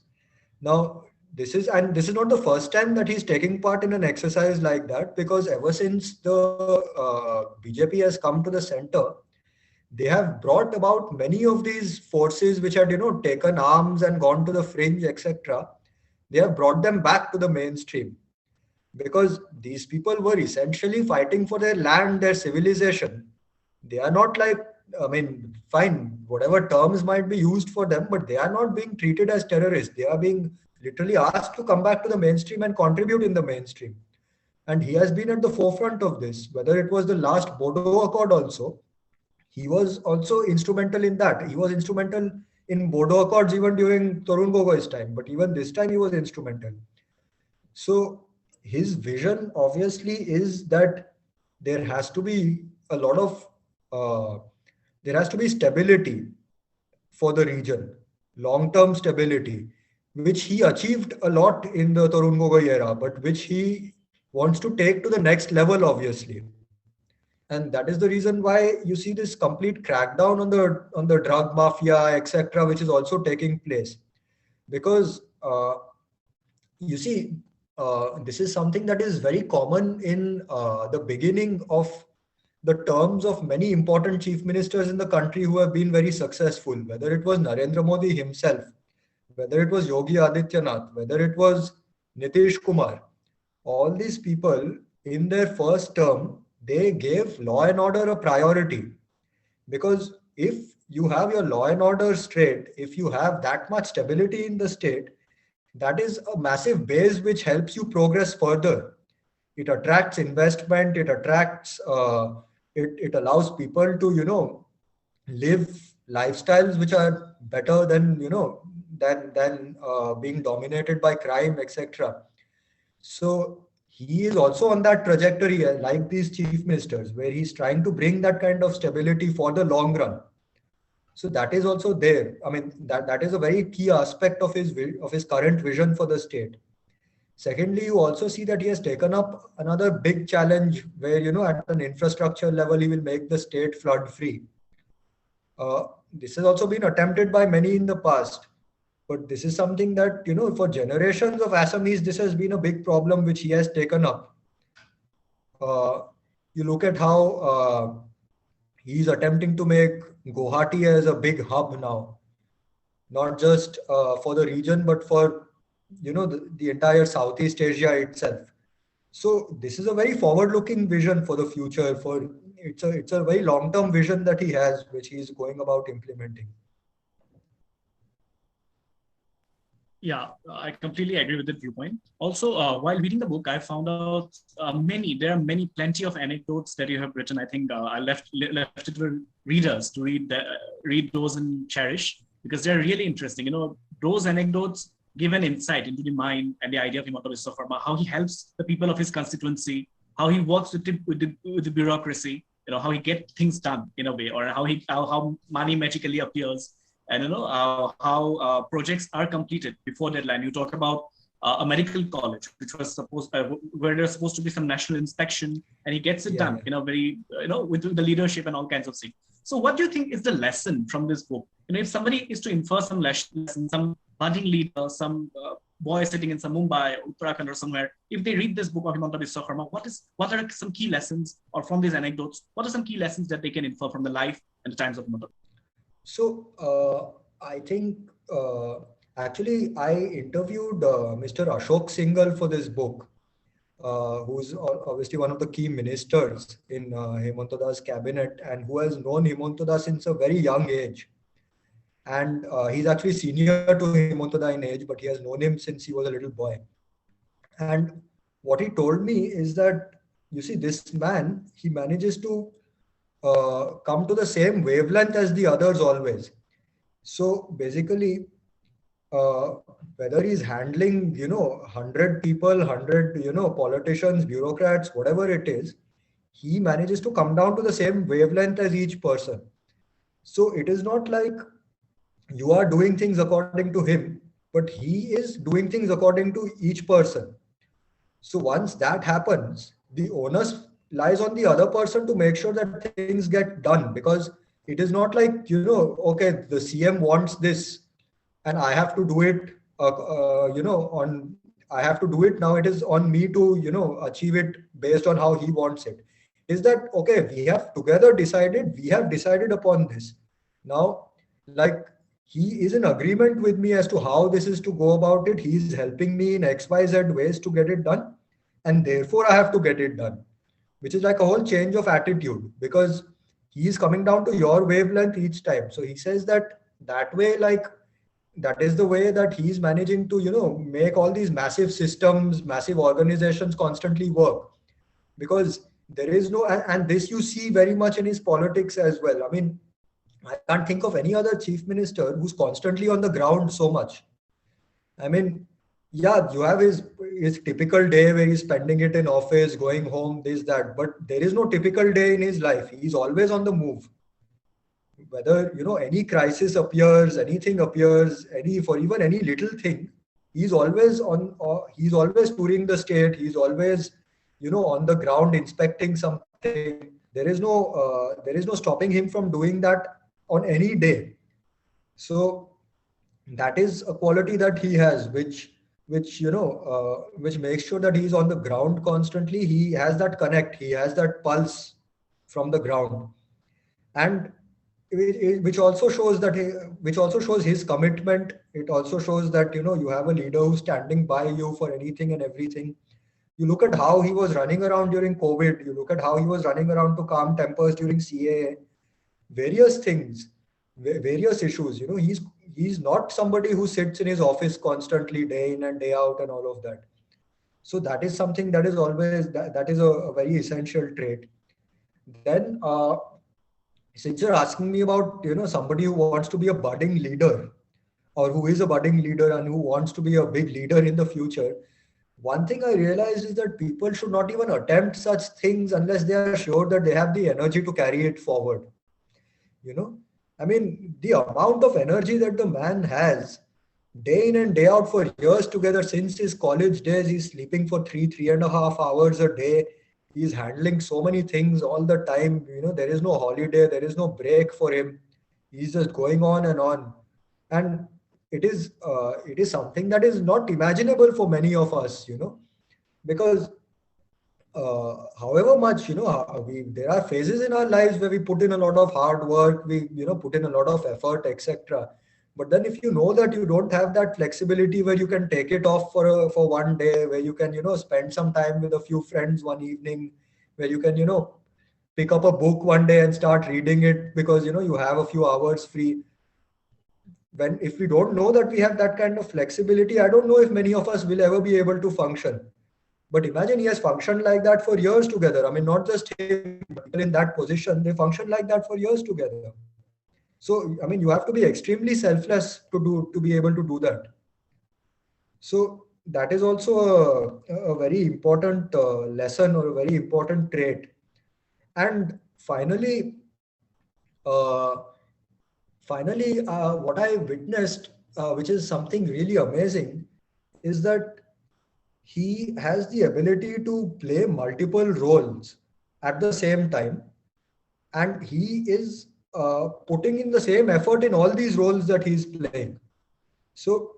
Now, this is not the first time that he's taking part in an exercise like that, because ever since the BJP has come to the center, they have brought about many of these forces which had taken arms and gone to the fringe, etc. They have brought them back to the mainstream, because these people were essentially fighting for their land, their civilization. They are not like, I mean, fine, whatever terms might be used for them, but they are not being treated as terrorists. They are being literally asked to come back to the mainstream and contribute in the mainstream. And he has been at the forefront of this, whether it was the last Bodo Accord also. He was also instrumental in that. He was instrumental in Bodo Accords even during Tarun Gogoi's time, but even this time he was instrumental. So his vision obviously is that there has to be a lot of there has to be stability for the region, long-term stability, which he achieved a lot in the Tarun Gogoi era, but which he wants to take to the next level, obviously. And that is the reason why you see this complete crackdown on the drug mafia, etc., which is also taking place. Because you see, this is something that is very common in the beginning of the terms of many important chief ministers in the country who have been very successful, whether it was Narendra Modi himself, whether it was Yogi Adityanath, whether it was Nitish Kumar. All these people in their first term, they gave law and order a priority, because if you have your law and order straight, if you have that much stability in the state, that is a massive base which helps you progress further. It attracts investment, it attracts it allows people to live lifestyles which are better than than being dominated by crime, etc. So he is also on that trajectory, like these chief ministers, where he's trying to bring that kind of stability for the long run. So that is also there. I mean, that is a very key aspect of his current vision for the state. Secondly, you also see that he has taken up another big challenge where, at an infrastructure level, he will make the state flood free. This has also been attempted by many in the past. But this is something that, for generations of Assamese, this has been a big problem which he has taken up. You look at how he's attempting to make Guwahati as a big hub now, not just for the region, but for, the entire Southeast Asia itself. So this is a very forward-looking vision for the future. It's a very long-term vision that he has, which he's going about implementing. Yeah, I completely agree with that viewpoint. Also, while reading the book, I found out there are plenty of anecdotes that you have written. I think I left it to readers to read those and cherish, because they're really interesting. Those anecdotes give an insight into the mind and the idea of Himanta Biswa Sarma, how he helps the people of his constituency, how he works with the bureaucracy, how he gets things done in a way, or how money magically appears. And how projects are completed before deadline. You talk about a medical college, which was where there's supposed to be some national inspection, and he gets it done in a very, with the leadership and all kinds of things. So what do you think is the lesson from this book? If somebody is to infer some lesson, some budding leader, some boy sitting in some Mumbai, Uttarakhand or somewhere, if they read this book of Himanta Biswa Sarma, what are some key lessons, or from these anecdotes, what are some key lessons that they can infer from the life and the times of Himanta? So I think actually I interviewed Mr. Ashok Singhal for this book, who's obviously one of the key ministers in Himanta Das cabinet, and who has known Himanta Das since a very young age. And he's actually senior to Himanta Das in age, but he has known him since he was a little boy. And what he told me is that, you see, this man, he manages to come to the same wavelength as the others always. So basically, whether he's handling, 100 people, 100, politicians, bureaucrats, whatever it is, he manages to come down to the same wavelength as each person. So it is not like you are doing things according to him, but he is doing things according to each person. So once that happens, the onus lies on the other person to make sure that things get done, because it is not like, okay, the CM wants this and I have to do it, I have to do it now. It is on me to, achieve it based on how he wants it. Is that, okay, we have decided upon this. Now, like, he is in agreement with me as to how this is to go about it. He is helping me in XYZ ways to get it done. And therefore I have to get it done, which is like a whole change of attitude, because he is coming down to your wavelength each time. So he says that way, like, that is the way that he's managing to, make all these massive systems, massive organizations constantly work. Because there is no, and this you see very much in his politics as well. I mean, I can't think of any other chief minister who's constantly on the ground so much. I mean, yeah, you have his typical day where he's spending it in office, going home, this, that, but there is no typical day in his life. He's always on the move. Whether, any crisis appears, anything appears, for even any little thing, he's always touring the state. He's always, on the ground inspecting something. There is no stopping him from doing that on any day. So that is a quality that he has, which makes sure that he's on the ground constantly. He has that connect. He has that pulse from the ground, and which also shows his commitment. It also shows that, you have a leader who's standing by you for anything and everything. You look at how he was running around during COVID. You look at how he was running around to calm tempers during CAA. Various things, various issues. He's not somebody who sits in his office constantly day in and day out and all of that. So that is something that is always, that is a very essential trait. Then, since you're asking me about, somebody who wants to be a budding leader, or who is a budding leader and who wants to be a big leader in the future, one thing I realized is that people should not even attempt such things unless they are sure that they have the energy to carry it forward. You know, I mean, the amount of energy that the man has day in and day out for years together since his college days, he's sleeping for 3.5 hours a day. He's handling so many things all the time. You know, there is no holiday, there is no break for him. He's just going on and on. And it is something that is not imaginable for many of us, because however much there are phases in our lives where we put in a lot of hard work, we put in a lot of effort, etc. But then if you know that you don't have that flexibility where you can take it off for one day, where you can spend some time with a few friends one evening, where you can pick up a book one day and start reading it because you have a few hours free. When if we don't know that we have that kind of flexibility, I don't know if many of us will ever be able to function. But imagine he has functioned like that for years together. I mean, not just him, but people in that position, they function like that for years together. So, I mean, you have to be extremely selfless to be able to do that. So that is also a very important lesson, or a very important trait. And uh, finally, what I witnessed, which is something really amazing, is that he has the ability to play multiple roles at the same time, and he is putting in the same effort in all these roles that he's playing. So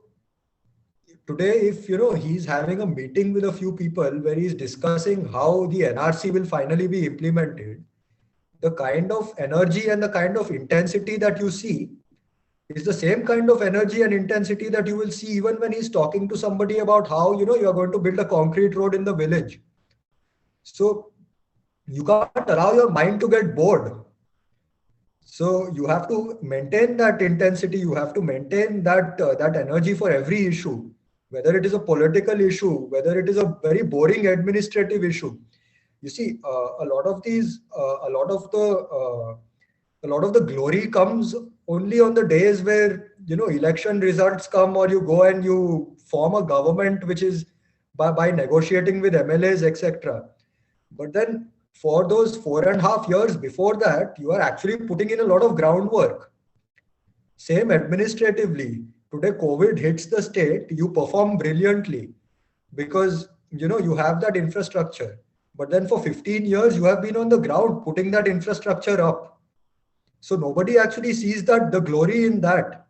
today, if he's having a meeting with a few people where he's discussing how the NRC will finally be implemented, the kind of energy and the kind of intensity that you see is the same kind of energy and intensity that you will see even when he's talking to somebody about how you are going to build a concrete road in the village. So you can't allow your mind to get bored. So you have to maintain that intensity, you have to maintain that energy for every issue, whether it is a political issue, whether it is a very boring administrative issue. You see, a lot of the glory comes only on the days where election results come, or you go and you form a government which is by negotiating with MLAs, etc. But then for those 4.5 years before that, you are actually putting in a lot of groundwork. Same administratively. Today, COVID hits the state, you perform brilliantly because you have that infrastructure. But then for 15 years, you have been on the ground putting that infrastructure up. So nobody actually sees that the glory in that.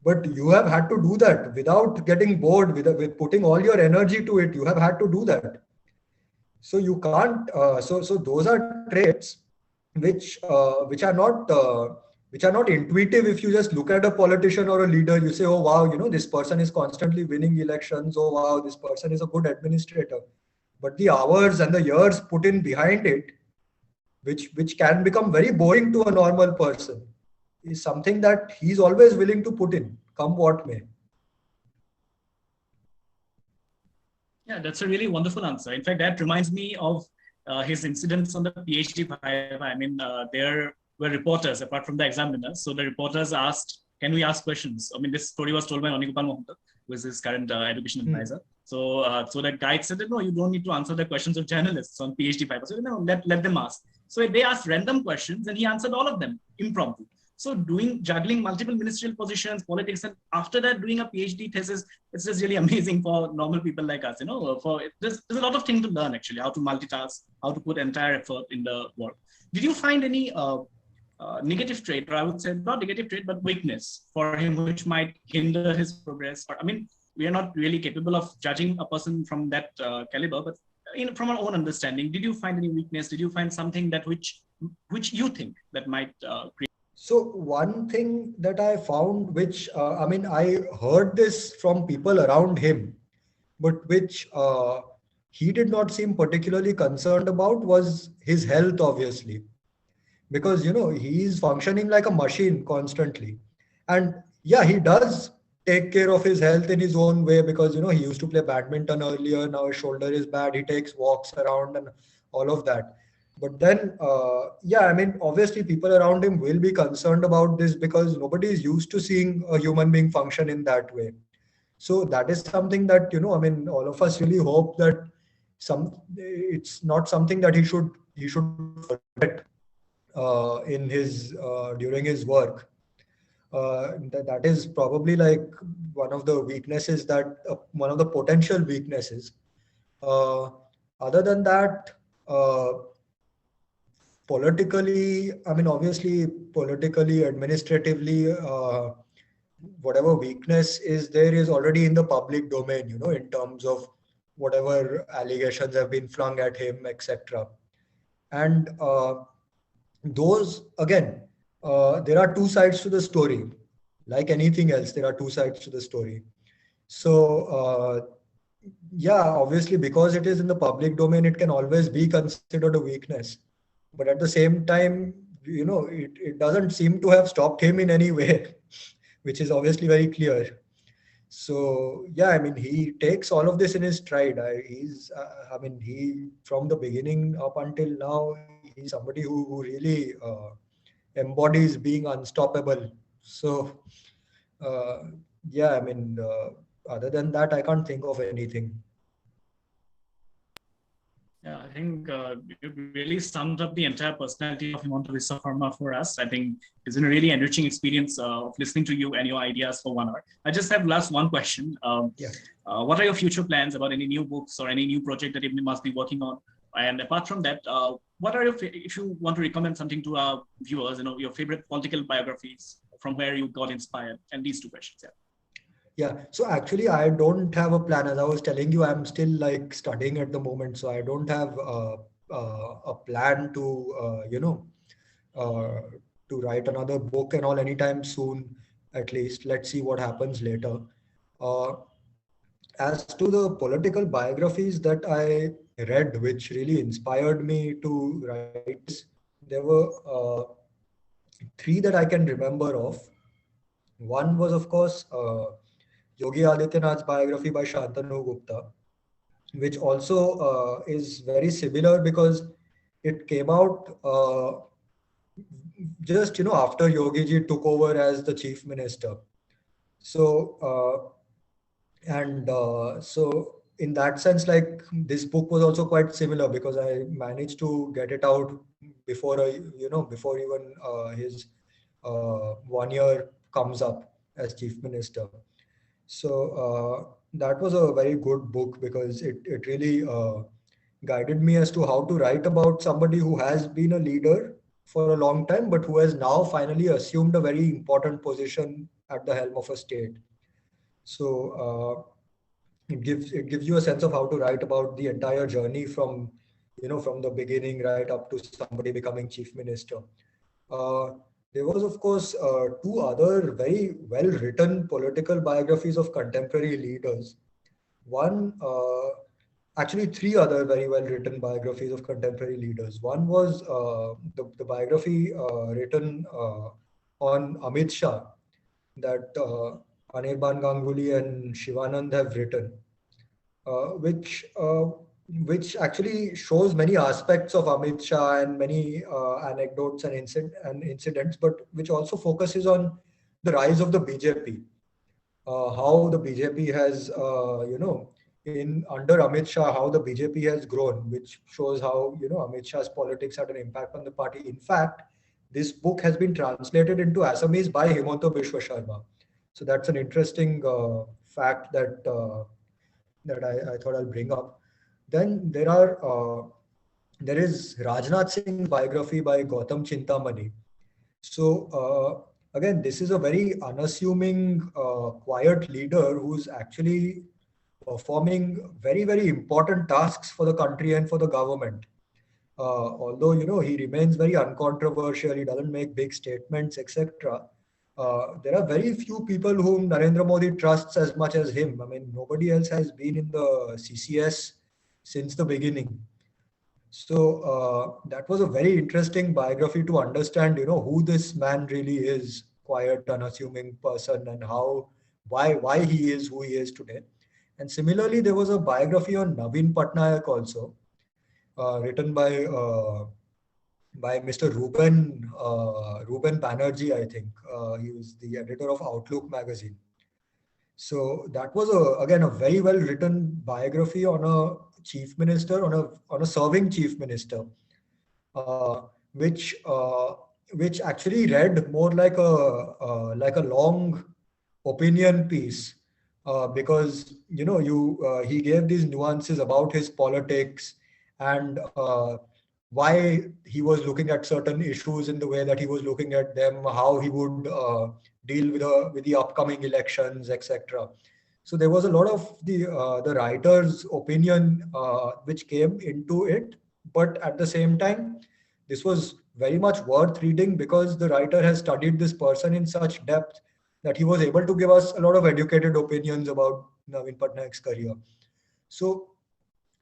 But you have had to do that without getting bored, with putting all your energy to it. You have had to do that. So you can't. So those are traits which are not intuitive. If you just look at a politician or a leader, you say, oh wow, this person is constantly winning elections. Oh wow, this person is a good administrator. But the hours and the years put in behind it, which can become very boring to a normal person, is something that he's always willing to put in, come what may. Yeah, that's a really wonderful answer. In fact, that reminds me of his incidents on the PhD viva. I mean, there were reporters apart from the examiners. So the reporters asked, can we ask questions? I mean, this story was told by Anigopal Mohanta, who is his current education advisor. So the guide said that, no, you don't need to answer the questions of journalists on PhD viva. So let them ask. So they asked random questions and he answered all of them impromptu. So juggling multiple ministerial positions, politics, and after that doing a PhD thesis, it's just really amazing for normal people like us. There's a lot of things to learn actually, how to multitask, how to put entire effort in the work. Did you find any negative trait, or I would say not negative trait, but weakness for him, which might hinder his progress? Or I mean, we are not really capable of judging a person from that caliber, but from our own understanding, did you find any weakness? Did you find something that which you think that might create? So one thing that I found, which I heard this from people around him, but which he did not seem particularly concerned about, was his health, obviously, because he's functioning like a machine constantly, and yeah, he does take care of his health in his own way, because he used to play badminton earlier. Now his shoulder is bad. He takes walks around and all of that. But then, yeah, I mean, obviously people around him will be concerned about this because nobody is used to seeing a human being function in that way. So that is something that, I mean, all of us really hope that it's not something that he should forget in his during his work. That is probably like one of the weaknesses one of the potential weaknesses. Uh, Other than that, politically, I mean, obviously, politically, administratively, whatever weakness is there is already in the public domain, in terms of whatever allegations have been flung at him, etc. And those, again, there are two sides to the story. Like anything else, there are two sides to the story. So, yeah, obviously, because it is in the public domain, it can always be considered a weakness. But at the same time, it doesn't seem to have stopped him in any way, which is obviously very clear. So yeah, I mean, he takes all of this in his stride. I mean, he from the beginning up until now, he's somebody who really embodies being unstoppable. So yeah, I mean, other than that, I can't think of anything. Yeah, I think you really summed up the entire personality of Himanta Biswa Sarma for us. I think it's been a really enriching experience of listening to you and your ideas for 1 hour. I just have last one question. Yeah. What are your future plans about any new books or any new project that you must be working on? And apart from that, what are if you want to recommend something to our viewers, your favorite political biographies, from where you got inspired? And these two questions, yeah. Yeah, so actually, I don't have a plan. As I was telling you, I'm still like studying at the moment, so I don't have a plan uh, to write another book and all anytime soon. At least, let's see what happens later. Uh, as to the political biographies that I read, which really inspired me to write this, there were three that I can remember of. One was, of course, Yogi Adityanath's biography by Shantanu Gupta, which also is very similar because it came out just after Yogi ji took over as the chief minister. So and so in that sense, like this book was also quite similar because I managed to get it out before even his 1 year comes up as chief minister. So that was a very good book because it really guided me as to how to write about somebody who has been a leader for a long time, but who has now finally assumed a very important position at the helm of a state. So it gives you a sense of how to write about the entire journey from the beginning right up to somebody becoming chief minister. Uh, there was, of course, two other very well-written political biographies of contemporary leaders. One, actually, three other very well-written biographies of contemporary leaders. One was the biography written on Amit Shah that Anirban Ganguly and Shivanand have written, which actually shows many aspects of Amit Shah and many anecdotes and incidents, but which also focuses on the rise of the BJP, how the BJP has, in under Amit Shah, how the BJP has grown, which shows how Amit Shah's politics had an impact on the party. In fact, this book has been translated into Assamese by Himanta Biswa Sharma. So that's an interesting fact that I thought I'll bring up. Then there is Rajnath Singh's biography by Gautam Chintamani. So again, this is a very unassuming, quiet leader who's actually performing very, very important tasks for the country and for the government. Although he remains very uncontroversial, he doesn't make big statements, etc. There are very few people whom Narendra Modi trusts as much as him. I mean, nobody else has been in the CCS since the beginning. So that was a very interesting biography to understand, who this man really is, quiet, unassuming person, and why he is who he is today. And similarly, there was a biography on Naveen Patnaik also, written by Mr. Ruben Banerjee, I think. He was the editor of Outlook magazine. So that was again a very well written biography on a chief minister, on a serving chief minister, uh, which uh, which actually read more like a long opinion piece, because he gave these nuances about his politics, and why he was looking at certain issues in the way that he was looking at them, how he would deal with the upcoming elections, etc. So there was a lot of the writer's opinion which came into it, but at the same time, this was very much worth reading because the writer has studied this person in such depth that he was able to give us a lot of educated opinions about Naveen Patnaik's career. So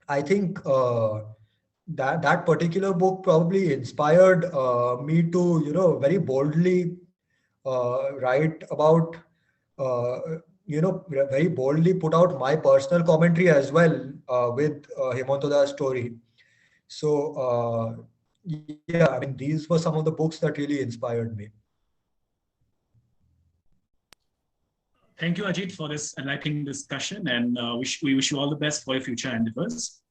I think that particular book probably inspired me to very boldly write about uh, very boldly put out my personal commentary as well with Himantada's story. So yeah, I mean, these were some of the books that really inspired me. Thank you, Ajit, for this enlightening discussion, and we wish you all the best for your future endeavors.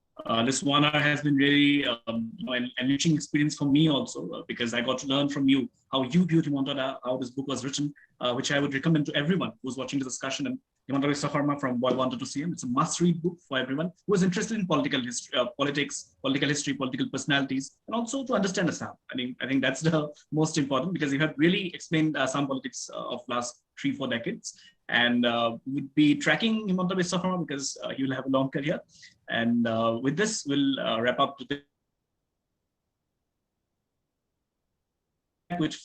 This 1 hour has been really an enriching experience for me also, because I got to learn from you how you viewed Himanta, how this book was written, which I would recommend to everyone who's watching this discussion. And Himanta Sarma from Boy Wanted to See Him. It's a must-read book for everyone who is interested in political history, politics, political history, political personalities, and also to understand Assam. I think that's the most important, because you have really explained Assam politics of last 3-4 decades. And we'd be tracking Himanta Biswa Sarma because he will have a long career. And with this, we'll wrap up today with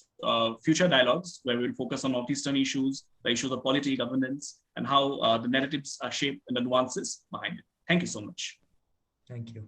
future dialogues, where we'll focus on Northeastern issues, the issues of polity, governance, and how the narratives are shaped and the nuances behind it. Thank you so much. Thank you.